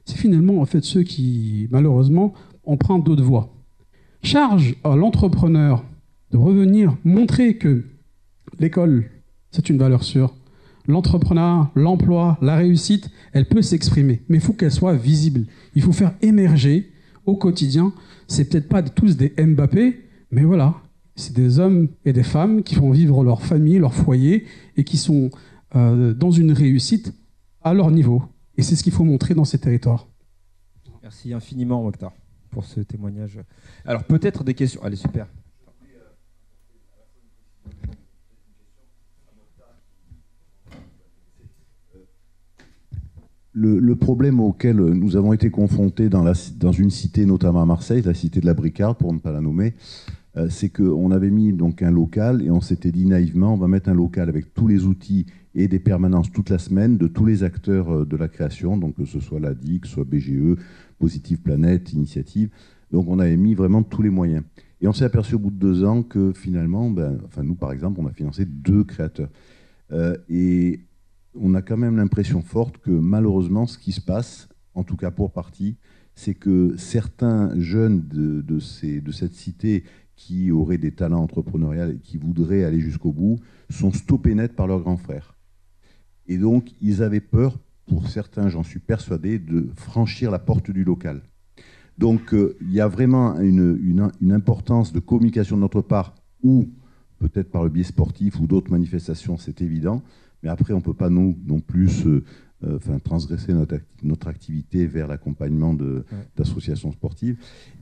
c'est finalement en fait ceux qui, malheureusement, empruntent d'autres voies. Charge à l'entrepreneur de revenir montrer que l'école, c'est une valeur sûre. L'entrepreneuriat, l'emploi, la réussite, elle peut s'exprimer, mais il faut qu'elle soit visible. Il faut faire émerger au quotidien. C'est peut-être pas tous des Mbappé, mais voilà. C'est des hommes et des femmes qui font vivre leur famille, leur foyer, et qui sont dans une réussite à leur niveau. Et c'est ce qu'il faut montrer dans ces territoires. Merci infiniment, Mokhtar, pour ce témoignage. Alors, peut-être des questions. Allez, super. Le problème auquel nous avons été confrontés dans une cité, notamment à Marseille, la cité de la Bricarde, pour ne pas la nommer, c'est qu'on avait mis donc un local et on s'était dit naïvement, on va mettre un local avec tous les outils et des permanences toute la semaine de tous les acteurs de la création, donc que ce soit la DIC, soit BGE, Positive Planète, Initiative. Donc on avait mis vraiment tous les moyens. Et on s'est aperçu au bout de 2 ans que finalement, nous par exemple, on a financé 2 créateurs. Et on a quand même l'impression forte que malheureusement, ce qui se passe, en tout cas pour partie, c'est que certains jeunes de cette cité qui auraient des talents entrepreneuriaux et qui voudraient aller jusqu'au bout sont stoppés net par leurs grands frères. Et donc, ils avaient peur, pour certains, j'en suis persuadé, de franchir la porte du local. Donc, il y a vraiment une importance de communication de notre part, ou peut-être par le biais sportif ou d'autres manifestations, c'est évident. Mais après, on ne peut pas non plus transgresser notre activité vers l'accompagnement d'associations sportives.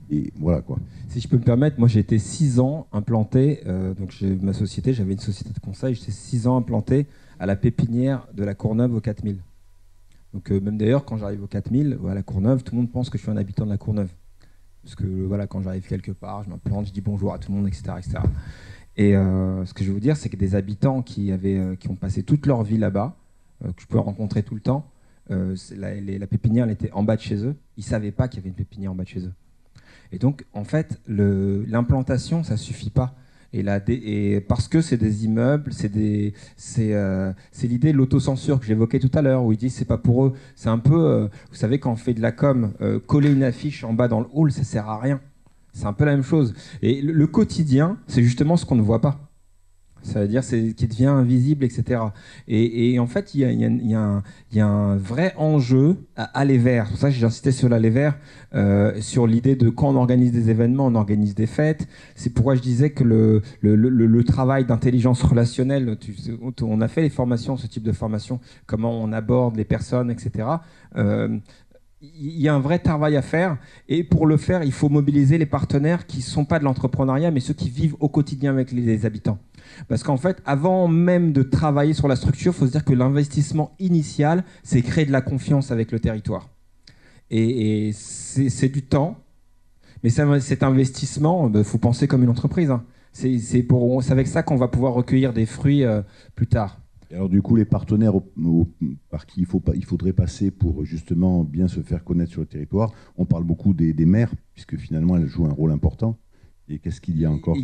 Et voilà quoi. Si je peux me permettre, moi j'ai été 6 ans implanté, donc ma société, j'avais une société de conseil, j'étais 6 ans implanté à la pépinière de la Courneuve au 4000. Donc même d'ailleurs, quand j'arrive au 4000, à la Courneuve, tout le monde pense que je suis un habitant de la Courneuve. Parce que voilà, quand j'arrive quelque part, je m'implante, je dis bonjour à tout le monde, etc. etc. Et ce que je veux vous dire, c'est que des habitants qui ont passé toute leur vie là-bas, que je peux rencontrer tout le temps, la pépinière elle était en bas de chez eux, ils ne savaient pas qu'il y avait une pépinière en bas de chez eux. Et donc, en fait, l'implantation, ça ne suffit pas. Et parce que c'est des immeubles, c'est l'idée de l'autocensure que j'évoquais tout à l'heure, où ils disent c'est pas pour eux. C'est un peu, vous savez, quand on fait de la com, coller une affiche en bas dans le hall, ça sert à rien. C'est un peu la même chose. Et le quotidien, c'est justement ce qu'on ne voit pas. Ça veut dire qui devient invisible, etc. Et en fait, il y a un vrai enjeu à aller vers. C'est pour ça que j'ai insisté sur l'aller vers, sur l'idée de quand on organise des événements, on organise des fêtes. C'est pourquoi je disais que le travail d'intelligence relationnelle, on a fait les formations, ce type de formation, comment on aborde les personnes, etc. Il y a un vrai travail à faire, et pour le faire, il faut mobiliser les partenaires qui ne sont pas de l'entrepreneuriat, mais ceux qui vivent au quotidien avec les habitants. Parce qu'en fait, avant même de travailler sur la structure, il faut se dire que l'investissement initial, c'est créer de la confiance avec le territoire. Et c'est du temps, mais cet investissement, il faut penser comme une entreprise. Hein. C'est avec ça qu'on va pouvoir recueillir des fruits plus tard. Alors du coup, les partenaires par qui il faudrait passer pour justement bien se faire connaître sur le territoire, on parle beaucoup des maires, puisque finalement elles jouent un rôle important. Et qu'est-ce qu'il y a encore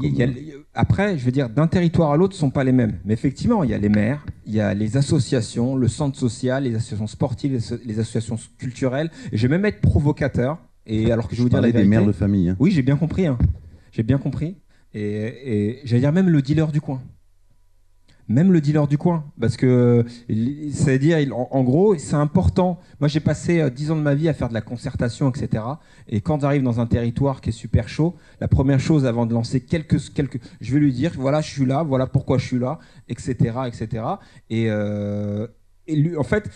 Après, je veux dire, d'un territoire à l'autre, ne sont pas les mêmes. Mais effectivement, il y a les maires, il y a les associations, le centre social, les associations sportives, les associations culturelles. Et je vais même être provocateur. Et alors que je vais vous dire la vérité, des mères de famille. Hein. Oui, j'ai bien compris. Hein. J'ai bien compris. Et j'allais dire même le dealer du coin. Même le dealer du coin, parce que c'est-à-dire, en gros, c'est important. Moi, j'ai passé 10 ans de ma vie à faire de la concertation, etc. Et quand j'arrive dans un territoire qui est super chaud, la première chose avant de lancer je vais lui dire, voilà, je suis là, voilà pourquoi je suis là, etc., etc. Et lui, en fait,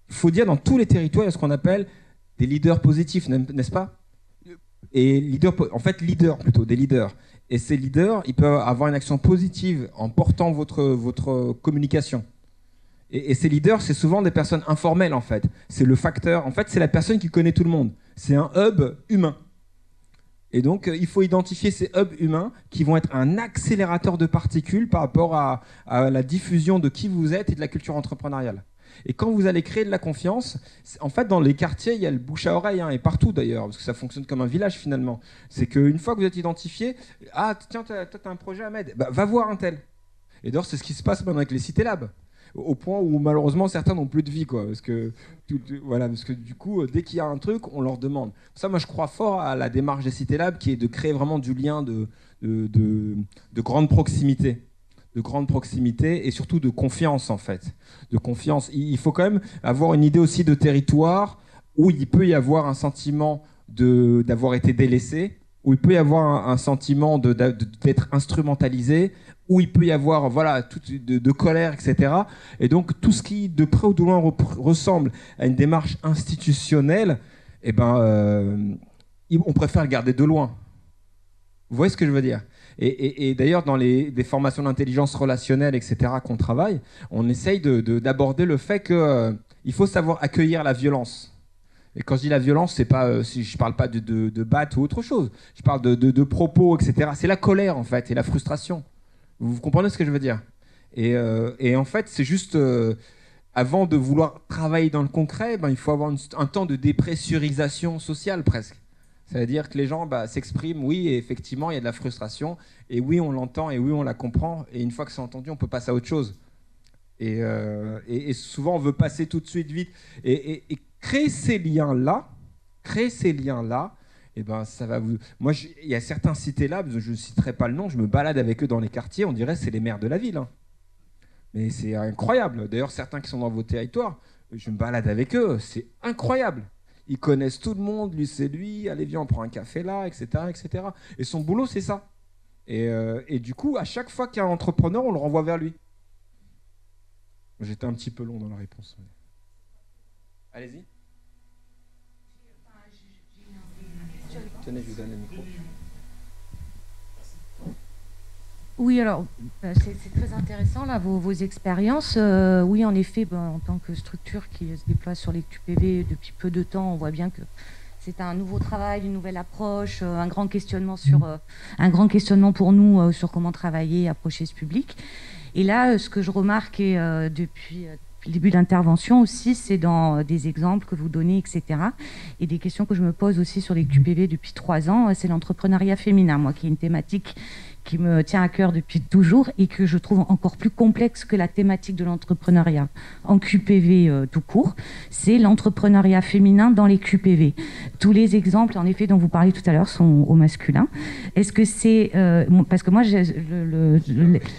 il faut dire dans tous les territoires, il y a ce qu'on appelle des leaders positifs, n'est-ce pas? Et des leaders. Et ces leaders, ils peuvent avoir une action positive en portant votre communication. Et ces leaders, c'est souvent des personnes informelles, en fait. C'est le facteur. En fait, c'est la personne qui connaît tout le monde. C'est un hub humain. Et donc, il faut identifier ces hubs humains qui vont être un accélérateur de particules par rapport à la diffusion de qui vous êtes et de la culture entrepreneuriale. Et quand vous allez créer de la confiance, en fait, dans les quartiers, il y a le bouche à oreille, et partout d'ailleurs, parce que ça fonctionne comme un village finalement. C'est qu'une fois que vous êtes identifié, ah tiens, toi, t'as un projet Ahmed, va voir un tel. Et d'ailleurs, c'est ce qui se passe maintenant avec les Cité Labs, au point où malheureusement certains n'ont plus de vie, quoi, parce que du coup, dès qu'il y a un truc, on leur demande. Ça, moi, je crois fort à la démarche des Cité Labs, qui est de créer vraiment du lien de grande proximité. De grande proximité et surtout de confiance, en fait. De confiance. Il faut quand même avoir une idée aussi de territoire où il peut y avoir un sentiment d'avoir été délaissé, où il peut y avoir un sentiment d'être instrumentalisé, où il peut y avoir de colère, etc. Et donc tout ce qui, de près ou de loin, ressemble à une démarche institutionnelle, on préfère le garder de loin. Vous voyez ce que je veux dire ? Et d'ailleurs, dans des formations d'intelligence relationnelle, etc., qu'on travaille, on essaye d'aborder le fait qu'il faut savoir accueillir la violence. Et quand je dis la violence, je ne parle pas de battre ou autre chose. Je parle de propos, etc. C'est la colère, en fait, et la frustration. Vous comprenez ce que je veux dire ? Et en fait, c'est juste... avant de vouloir travailler dans le concret, il faut avoir un temps de dépressurisation sociale, presque. Ça veut dire que les gens s'expriment, oui, et effectivement, il y a de la frustration, et oui, on l'entend, et oui, on la comprend, et une fois que c'est entendu, on peut passer à autre chose. Et souvent, on veut passer tout de suite, vite. Et créer ces liens-là, eh ben, ça va vous... Moi, il y a certains cités là, je ne citerai pas le nom, je me balade avec eux dans les quartiers, on dirait que c'est les maires de la ville. Hein. Mais c'est incroyable. D'ailleurs, certains qui sont dans vos territoires, je me balade avec eux, c'est incroyable. Ils connaissent tout le monde, lui c'est lui, allez viens on prend un café là, etc. etc. Et son boulot c'est ça. Et du coup, à chaque fois qu'il y a un entrepreneur, on le renvoie vers lui. J'étais un petit peu long dans la réponse. Allez-y. Tenez, je vous donne le micro. Oui, alors, c'est très intéressant, là, vos expériences. Oui, en effet, en tant que structure qui se déploie sur les QPV depuis peu de temps, on voit bien que c'est un nouveau travail, une nouvelle approche, un grand questionnement pour nous sur comment travailler, approcher ce public. Et là, ce que je remarque depuis le début de l'intervention aussi, c'est dans des exemples que vous donnez, etc. Et des questions que je me pose aussi sur les QPV depuis 3 ans, c'est l'entrepreneuriat féminin, moi, qui est une thématique qui me tient à cœur depuis toujours et que je trouve encore plus complexe que la thématique de l'entrepreneuriat en QPV tout court, c'est l'entrepreneuriat féminin dans les QPV. Tous les exemples, en effet, dont vous parlez tout à l'heure sont au masculin. Est-ce que c'est... parce que moi, j'ai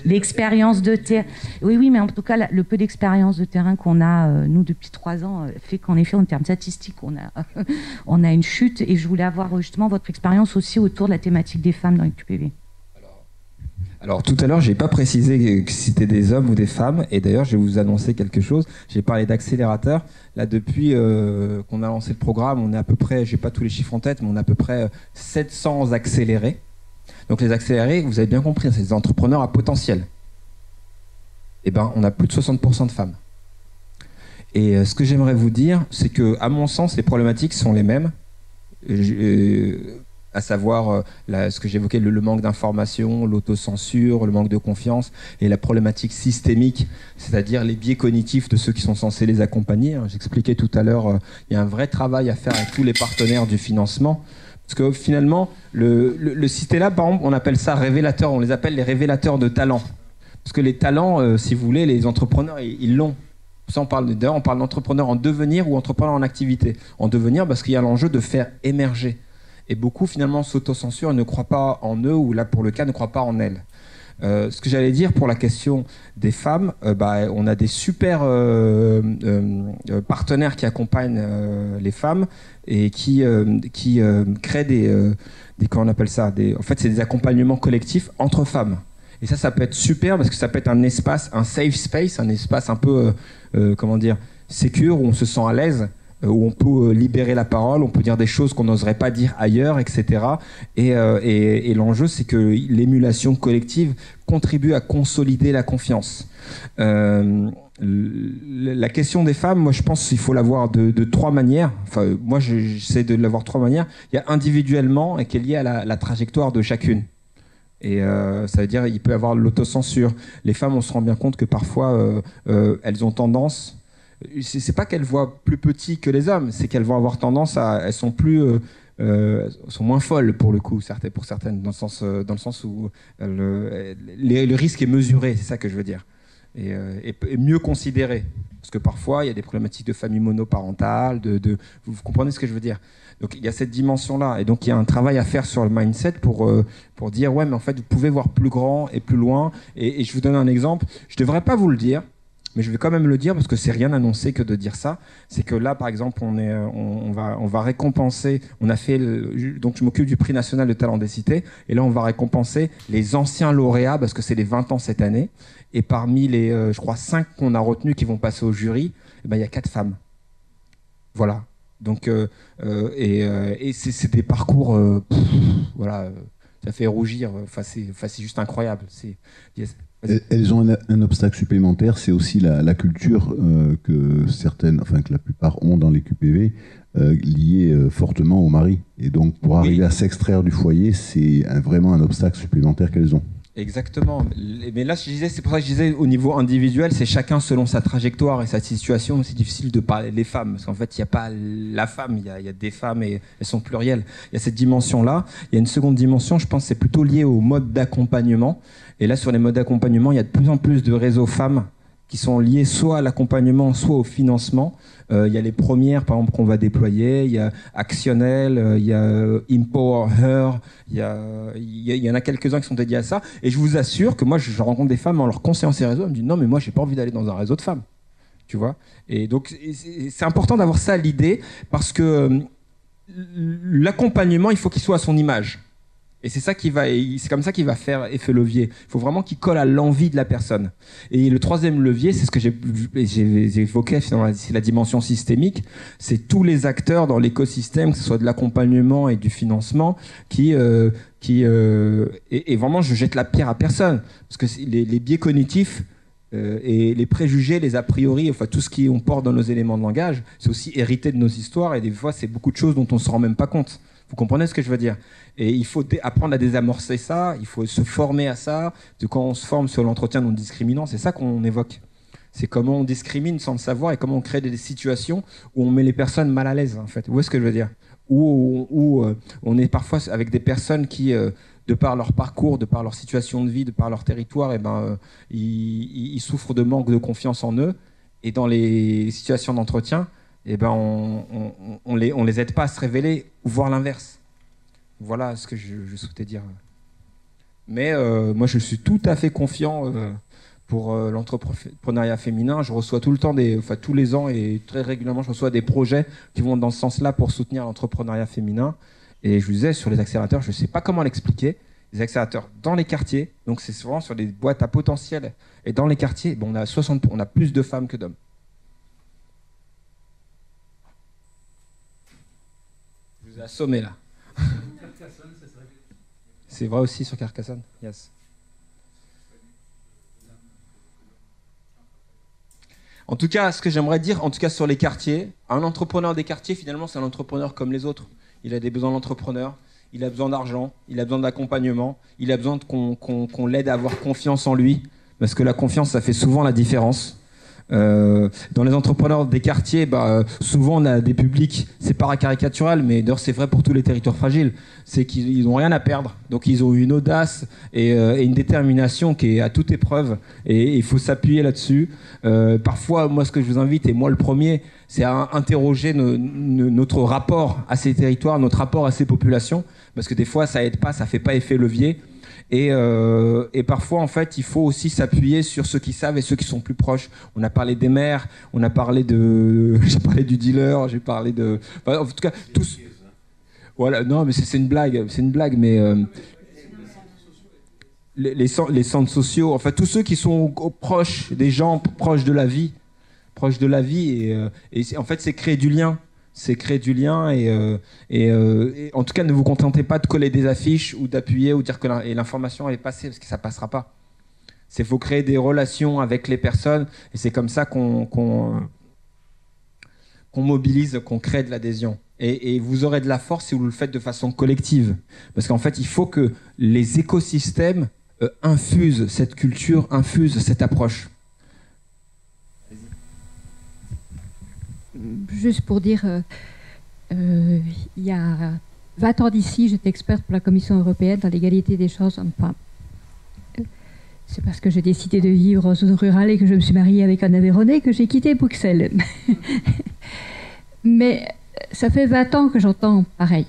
l'expérience de terrain... Oui, mais en tout cas, le peu d'expérience de terrain qu'on a, nous, depuis 3 ans, fait qu'en effet, en termes statistiques, on a une chute. Et je voulais avoir justement votre expérience aussi autour de la thématique des femmes dans les QPV. Alors tout à l'heure, j'ai pas précisé si c'était des hommes ou des femmes, et d'ailleurs, je vais vous annoncer quelque chose. J'ai parlé d'accélérateur. Là, depuis qu'on a lancé le programme, on est à peu près, j'ai pas tous les chiffres en tête, mais on est à peu près 700 accélérés. Donc les accélérés, vous avez bien compris, c'est des entrepreneurs à potentiel. Eh ben, on a plus de 60% de femmes. Et ce que j'aimerais vous dire, c'est que, à mon sens, les problématiques sont les mêmes. À savoir ce que j'évoquais, le manque d'information, l'autocensure, le manque de confiance et la problématique systémique, c'est-à-dire les biais cognitifs de ceux qui sont censés les accompagner. J'expliquais tout à l'heure, il y a un vrai travail à faire avec tous les partenaires du financement. Parce que finalement, le cité-là, par exemple, on appelle ça révélateur, on les appelle les révélateurs de talents. Parce que les talents, si vous voulez, les entrepreneurs, ils l'ont. Ça, on parle d'entrepreneurs en devenir ou entrepreneurs en activité. En devenir, parce qu'il y a l'enjeu de faire émerger. Et beaucoup, finalement, s'autocensurent et ne croient pas en eux, ou là, pour le cas, ne croient pas en elles. Ce que j'allais dire pour la question des femmes, on a des super partenaires qui accompagnent les femmes et qui créent des comment on appelle ça, en fait, c'est des accompagnements collectifs entre femmes. Et ça peut être super parce que ça peut être un espace, un safe space, un espace un peu, sécure, où on se sent à l'aise, où on peut libérer la parole, on peut dire des choses qu'on n'oserait pas dire ailleurs, etc. Et l'enjeu, c'est que l'émulation collective contribue à consolider la confiance. La question des femmes, moi je pense qu'il faut la voir de 3 manières. Enfin, moi j'essaie de la voir de 3 manières. Il y a individuellement et qui est lié à la trajectoire de chacune. Et ça veut dire qu'il peut y avoir l'autocensure. Les femmes, on se rend bien compte que parfois elles ont tendance... C'est pas qu'elles voient plus petit que les hommes, c'est qu'elles vont avoir tendance elles sont sont moins folles pour le coup, pour certaines, dans le sens où le risque est mesuré, c'est ça que je veux dire, et mieux considéré. Parce que parfois, il y a des problématiques de famille monoparentale, vous comprenez ce que je veux dire. Donc il y a cette dimension-là, et donc il y a un travail à faire sur le mindset pour dire ouais, mais en fait vous pouvez voir plus grand et plus loin. Et je vous donne un exemple. Je devrais pas vous le dire, mais je vais quand même le dire parce que c'est rien annoncé que de dire ça. C'est que là, par exemple, on va récompenser. On a fait donc je m'occupe du prix national de talent des cités, et là on va récompenser les anciens lauréats parce que c'est les 20 ans cette année. Et parmi les, je crois 5 qu'on a retenus qui vont passer au jury, il y a 4 femmes. Voilà. Donc et c'est des parcours, voilà, ça fait rougir. Enfin c'est juste incroyable. Yes. Elles ont un obstacle supplémentaire, c'est aussi la culture que la plupart ont dans les QPV, liée fortement au mari. Et donc, pour arriver à s'extraire du foyer, c'est vraiment un obstacle supplémentaire qu'elles ont. Exactement. Mais là, c'est pour ça que je disais, au niveau individuel, c'est chacun selon sa trajectoire et sa situation. C'est difficile de parler des femmes, parce qu'en fait, il n'y a pas la femme, il y a des femmes et elles sont plurielles. Il y a cette dimension-là. Il y a une seconde dimension, je pense, c'est plutôt lié au mode d'accompagnement. Et là, sur les modes d'accompagnement, il y a de plus en plus de réseaux femmes qui sont liés soit à l'accompagnement, soit au financement. Il y a les premières, par exemple, qu'on va déployer. Il y a Actionnel, il y a Empower Her, il y en a quelques-uns qui sont dédiés à ça. Et je vous assure que moi, je rencontre des femmes en leur conseillant ces réseaux. Elles me disent non, mais moi, j'ai pas envie d'aller dans un réseau de femmes. Tu vois ? Et donc, c'est important d'avoir ça à l'idée parce que l'accompagnement, il faut qu'il soit à son image. Et c'est comme ça qu'il va faire effet levier. Il faut vraiment qu'il colle à l'envie de la personne. Et le troisième levier, c'est ce que j'ai évoqué, finalement, c'est la dimension systémique. C'est tous les acteurs dans l'écosystème, que ce soit de l'accompagnement et du financement, et vraiment, je jette la pierre à personne. Parce que les biais cognitifs et les préjugés, les a priori, enfin tout ce qu'on porte dans nos éléments de langage, c'est aussi hérité de nos histoires. Et des fois, c'est beaucoup de choses dont on ne se rend même pas compte. Vous comprenez ce que je veux dire ? Et il faut apprendre à désamorcer ça, il faut se former à ça. Quand on se forme sur l'entretien non discriminant, c'est ça qu'on évoque. C'est comment on discrimine sans le savoir et comment on crée des situations où on met les personnes mal à l'aise, en fait. Vous voyez ce que je veux dire ? Où on est parfois avec des personnes qui, de par leur parcours, de par leur situation de vie, de par leur territoire, ils souffrent de manque de confiance en eux. Et dans les situations d'entretien, on les aide pas à se révéler, voire l'inverse. Voilà ce que je souhaitais dire. Mais moi, je suis tout à fait confiant pour l'entrepreneuriat féminin. Je reçois tout le temps, tous les ans et très régulièrement, je reçois des projets qui vont dans ce sens-là pour soutenir l'entrepreneuriat féminin. Et je vous disais, sur les accélérateurs, je ne sais pas comment l'expliquer. Les accélérateurs dans les quartiers, donc c'est souvent sur des boîtes à potentiel. Et dans les quartiers, on a plus de femmes que d'hommes. Je vous ai assommé là. C'est vrai aussi sur Carcassonne, yes. En tout cas, ce que j'aimerais dire, en tout cas sur les quartiers, un entrepreneur des quartiers, finalement, c'est un entrepreneur comme les autres. Il a des besoins d'entrepreneur, il a besoin d'argent, il a besoin d'accompagnement, il a besoin qu'on l'aide à avoir confiance en lui, parce que la confiance, ça fait souvent la différence. Dans les entrepreneurs des quartiers, souvent on a des publics, c'est paracaricatural, mais d'ailleurs c'est vrai pour tous les territoires fragiles, c'est qu'ils n'ont rien à perdre, donc ils ont une audace et une détermination qui est à toute épreuve, et il faut s'appuyer là-dessus. Parfois, moi ce que je vous invite, et moi le premier, c'est à interroger notre rapport à ces territoires, notre rapport à ces populations, parce que des fois ça aide pas, ça fait pas effet levier. Et parfois, en fait, il faut aussi s'appuyer sur ceux qui savent et ceux qui sont plus proches. On a parlé des maires, on a parlé j'ai parlé du dealer, j'ai parlé de... Enfin, en tout cas, tous... Voilà, non, mais c'est une blague, mais... Les centres sociaux, enfin, tous ceux qui sont proches des gens, proches de la vie, et en fait, c'est créer du lien. C'est créer du lien et en tout cas ne vous contentez pas de coller des affiches ou d'appuyer ou dire que l'information est passée, parce que ça passera pas. C'est faut créer des relations avec les personnes et c'est comme ça qu'on mobilise, qu'on crée de l'adhésion. Et vous aurez de la force si vous le faites de façon collective, parce qu'en fait il faut que les écosystèmes infusent cette culture, infusent cette approche. Juste pour dire, il y a 20 ans d'ici, j'étais experte pour la Commission européenne dans l'égalité des chances hommes-femmes. C'est parce que j'ai décidé de vivre en zone rurale et que je me suis mariée avec un Aveyronais que j'ai quitté Bruxelles. Mais ça fait 20 ans que j'entends pareil.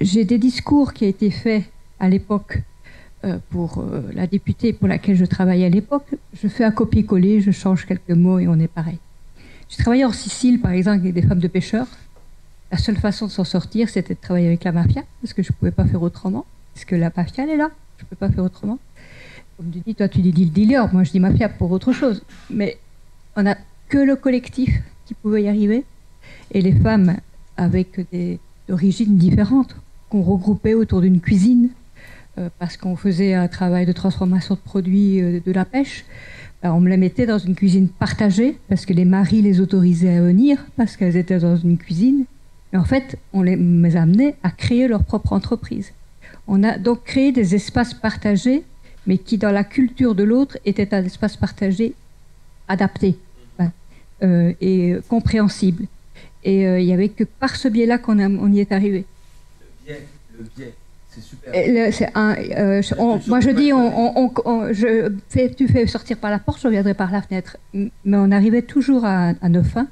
J'ai des discours qui ont été faits à l'époque pour la députée pour laquelle je travaillais à l'époque. Je fais un copier-coller, je change quelques mots et on est pareil. J'ai travaillé en Sicile, par exemple, avec des femmes de pêcheurs. La seule façon de s'en sortir, c'était de travailler avec la mafia, parce que je ne pouvais pas faire autrement. Parce que la mafia, elle est là. Je ne peux pas faire autrement. Comme tu dis, toi, tu dis dealer. Moi, je dis mafia pour autre chose. Mais on n'a que le collectif qui pouvait y arriver. Et les femmes avec des origines différentes, qu'on regroupait autour d'une cuisine, parce qu'on faisait un travail de transformation de produits de la pêche. On me les mettait dans une cuisine partagée, parce que les maris les autorisaient à venir, parce qu'elles étaient dans une cuisine. Et en fait, on les amenait à créer leur propre entreprise. On a donc créé des espaces partagés, mais qui, dans la culture de l'autre, était un espace partagé, adapté et compréhensible. Et il n'y avait que par ce biais-là qu'on y est arrivé. Le biais, c'est super. Moi, je dis, tu fais sortir par la porte, je reviendrai par la fenêtre. Mais on arrivait toujours à nos fins.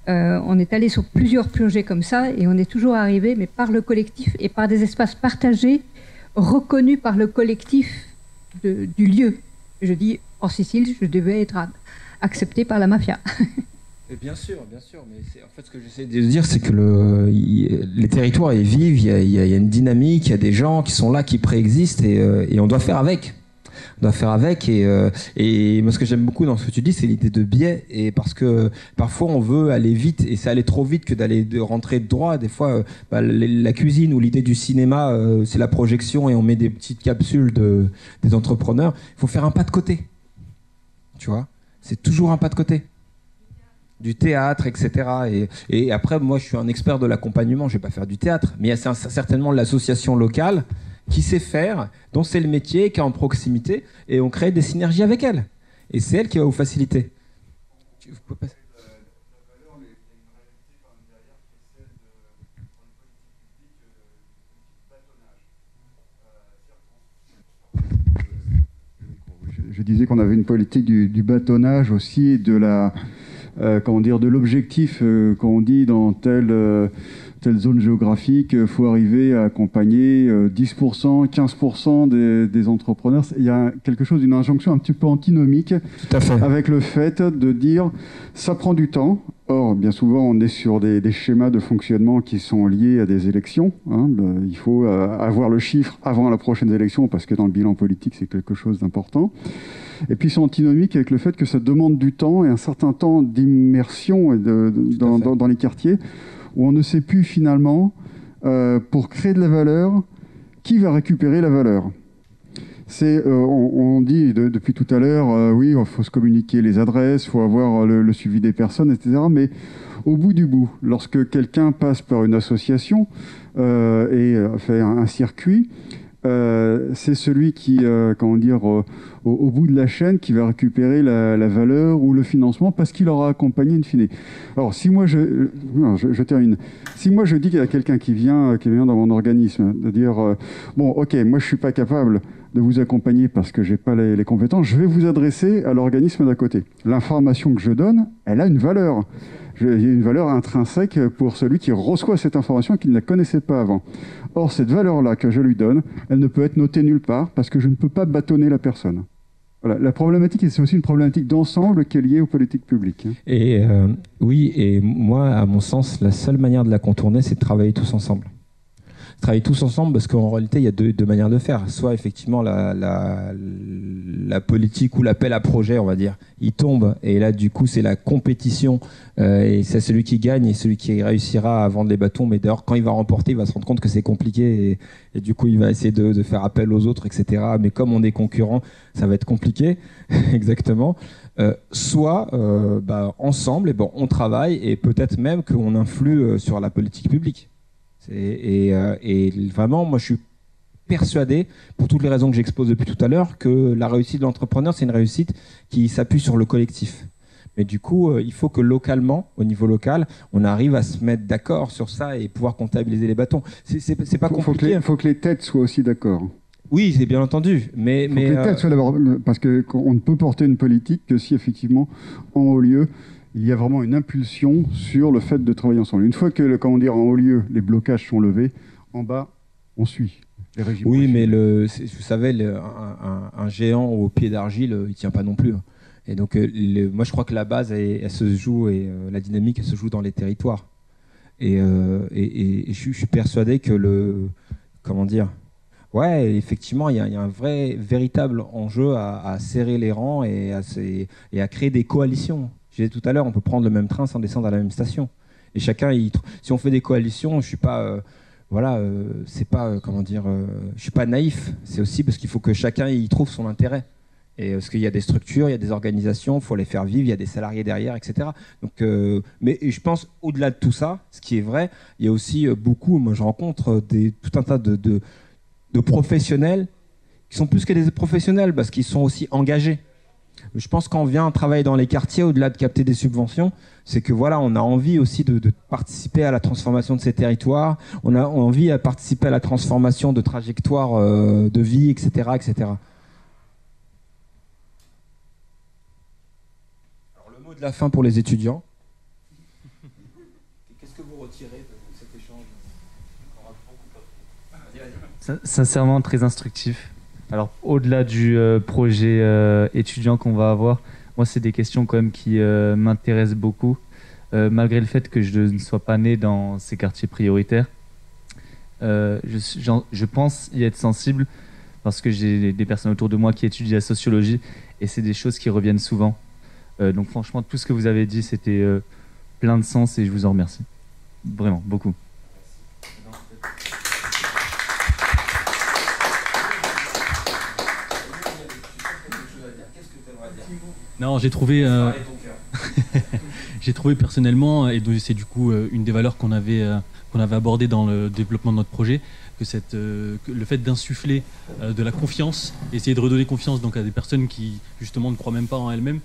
On est allé sur plusieurs projets comme ça, et on est toujours arrivé, mais par le collectif et par des espaces partagés, reconnus par le collectif du lieu. Je dis, en Sicile, je devais être accepté par la mafia. Et bien sûr, mais en fait, ce que j'essaie de dire, c'est que les territoires, ils vivent, il y a une dynamique, il y a des gens qui sont là, qui préexistent, et on doit faire avec. Et moi, ce que j'aime beaucoup dans ce que tu dis, c'est l'idée de biais, et parce que parfois on veut aller vite, et c'est aller trop vite que de rentrer droit. Des fois, la cuisine ou l'idée du cinéma, c'est la projection, et on met des petites capsules des entrepreneurs. Il faut faire un pas de côté, tu vois, c'est toujours un pas de côté. Du théâtre, etc. Et après, moi, je suis un expert de l'accompagnement, je ne vais pas faire du théâtre, mais il y a certainement l'association locale qui sait faire, dont c'est le métier, qui est en proximité, et on crée des synergies avec elle. Et c'est elle qui va vous faciliter. Vous pouvez passer. Je disais qu'on avait une politique du bâtonnage aussi, de la... de l'objectif qu'on dit dans telle zone géographique, il faut arriver à accompagner 10%, 15% des entrepreneurs. Il y a quelque chose, une injonction un petit peu antinomique. Tout à fait. Avec le fait de dire ça prend du temps. Or, bien souvent, on est sur des schémas de fonctionnement qui sont liés à des élections. Il faut avoir le chiffre avant la prochaine élection, parce que dans le bilan politique, c'est quelque chose d'important. Et puis, c'est antinomique avec le fait que ça demande du temps et un certain temps d'immersion dans les quartiers, où on ne sait plus finalement, pour créer de la valeur, qui va récupérer la valeur. On dit depuis tout à l'heure, oui, il faut se communiquer les adresses, il faut avoir le suivi des personnes, etc. Mais au bout du bout, lorsque quelqu'un passe par une association et fait un circuit, c'est celui qui, au bout de la chaîne, qui va récupérer la valeur ou le financement parce qu'il aura accompagné in fine. Alors, si moi je termine. Si moi je dis qu'il y a quelqu'un qui vient dans mon organisme, de dire bon, ok, moi je suis pas capable de vous accompagner parce que j'ai pas les compétences, je vais vous adresser à l'organisme d'à côté. L'information que je donne, elle a une valeur. Il y a une valeur intrinsèque pour celui qui reçoit cette information et qui ne la connaissait pas avant. Or, cette valeur-là que je lui donne, elle ne peut être notée nulle part parce que je ne peux pas bâtonner la personne. Voilà. La problématique, et c'est aussi une problématique d'ensemble qui est liée aux politiques publiques. Et oui, et moi, à mon sens, la seule manière de la contourner, c'est de travailler tous ensemble. Travailler tous ensemble, parce qu'en réalité, il y a deux manières de faire. Soit, effectivement, la politique ou l'appel à projet, on va dire, il tombe, et là, du coup, c'est la compétition, et c'est celui qui gagne et celui qui réussira à vendre les bâtons, mais d'ailleurs, quand il va remporter, il va se rendre compte que c'est compliqué, et du coup, il va essayer de faire appel aux autres, etc. Mais comme on est concurrents, ça va être compliqué, exactement. Soit, ensemble, et on travaille, et peut-être même qu'on influe sur la politique publique. Et vraiment, moi, je suis persuadé, pour toutes les raisons que j'expose depuis tout à l'heure, que la réussite de l'entrepreneur, c'est une réussite qui s'appuie sur le collectif. Mais du coup, il faut que localement, au niveau local, on arrive à se mettre d'accord sur ça et pouvoir comptabiliser les bâtons. C'est pas compliqué. Il faut que les têtes soient aussi d'accord. Oui, c'est bien entendu. Mais que les têtes soient d'abord, parce qu'on ne peut porter une politique que si effectivement, en haut lieu, il y a vraiment une impulsion sur le fait de travailler ensemble. Une fois que, en haut lieu, les blocages sont levés, en bas, on suit. Oui, mais vous savez, un géant au pied d'argile, il ne tient pas non plus. Et donc, moi, je crois que la base, elle se joue, et la dynamique, elle se joue dans les territoires. Et je suis persuadé que ouais, effectivement, il y a un véritable enjeu à serrer les rangs et à créer des coalitions. Je disais tout à l'heure, on peut prendre le même train sans descendre à la même station. Et chacun, si on fait des coalitions, je suis pas, c'est pas, je suis pas naïf. C'est aussi parce qu'il faut que chacun y trouve son intérêt. Et parce qu'il y a des structures, il y a des organisations, il faut les faire vivre, il y a des salariés derrière, etc. Donc, mais je pense, au-delà de tout ça, ce qui est vrai, il y a aussi beaucoup, moi je rencontre tout un tas de professionnels qui sont plus que des professionnels parce qu'ils sont aussi engagés. Je pense qu'on vient travailler dans les quartiers, au-delà de capter des subventions, c'est que voilà, on a envie aussi de participer à la transformation de ces territoires, on a envie de participer à la transformation de trajectoires de vie, etc., etc. Alors le mot de la fin pour les étudiants. Qu'est-ce que vous retirez de cet échange? Sincèrement, très instructif. Alors, au-delà du projet étudiant qu'on va avoir, moi, c'est des questions quand même qui m'intéressent beaucoup, malgré le fait que je ne sois pas né dans ces quartiers prioritaires. Je pense y être sensible parce que j'ai des personnes autour de moi qui étudient la sociologie et c'est des choses qui reviennent souvent. Donc, franchement, tout ce que vous avez dit, c'était plein de sens et je vous en remercie. Vraiment, beaucoup. Non, j'ai trouvé personnellement, et c'est du coup une des valeurs qu'on avait abordées dans le développement de notre projet, que le fait d'insuffler de la confiance, essayer de redonner confiance donc à des personnes qui justement ne croient même pas en elles-mêmes,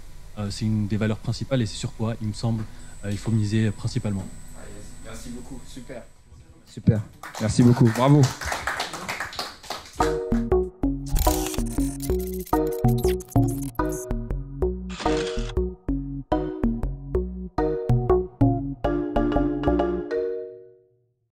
c'est une des valeurs principales et c'est sur quoi, il me semble, il faut miser principalement. Merci beaucoup, super. Super, merci beaucoup, bravo.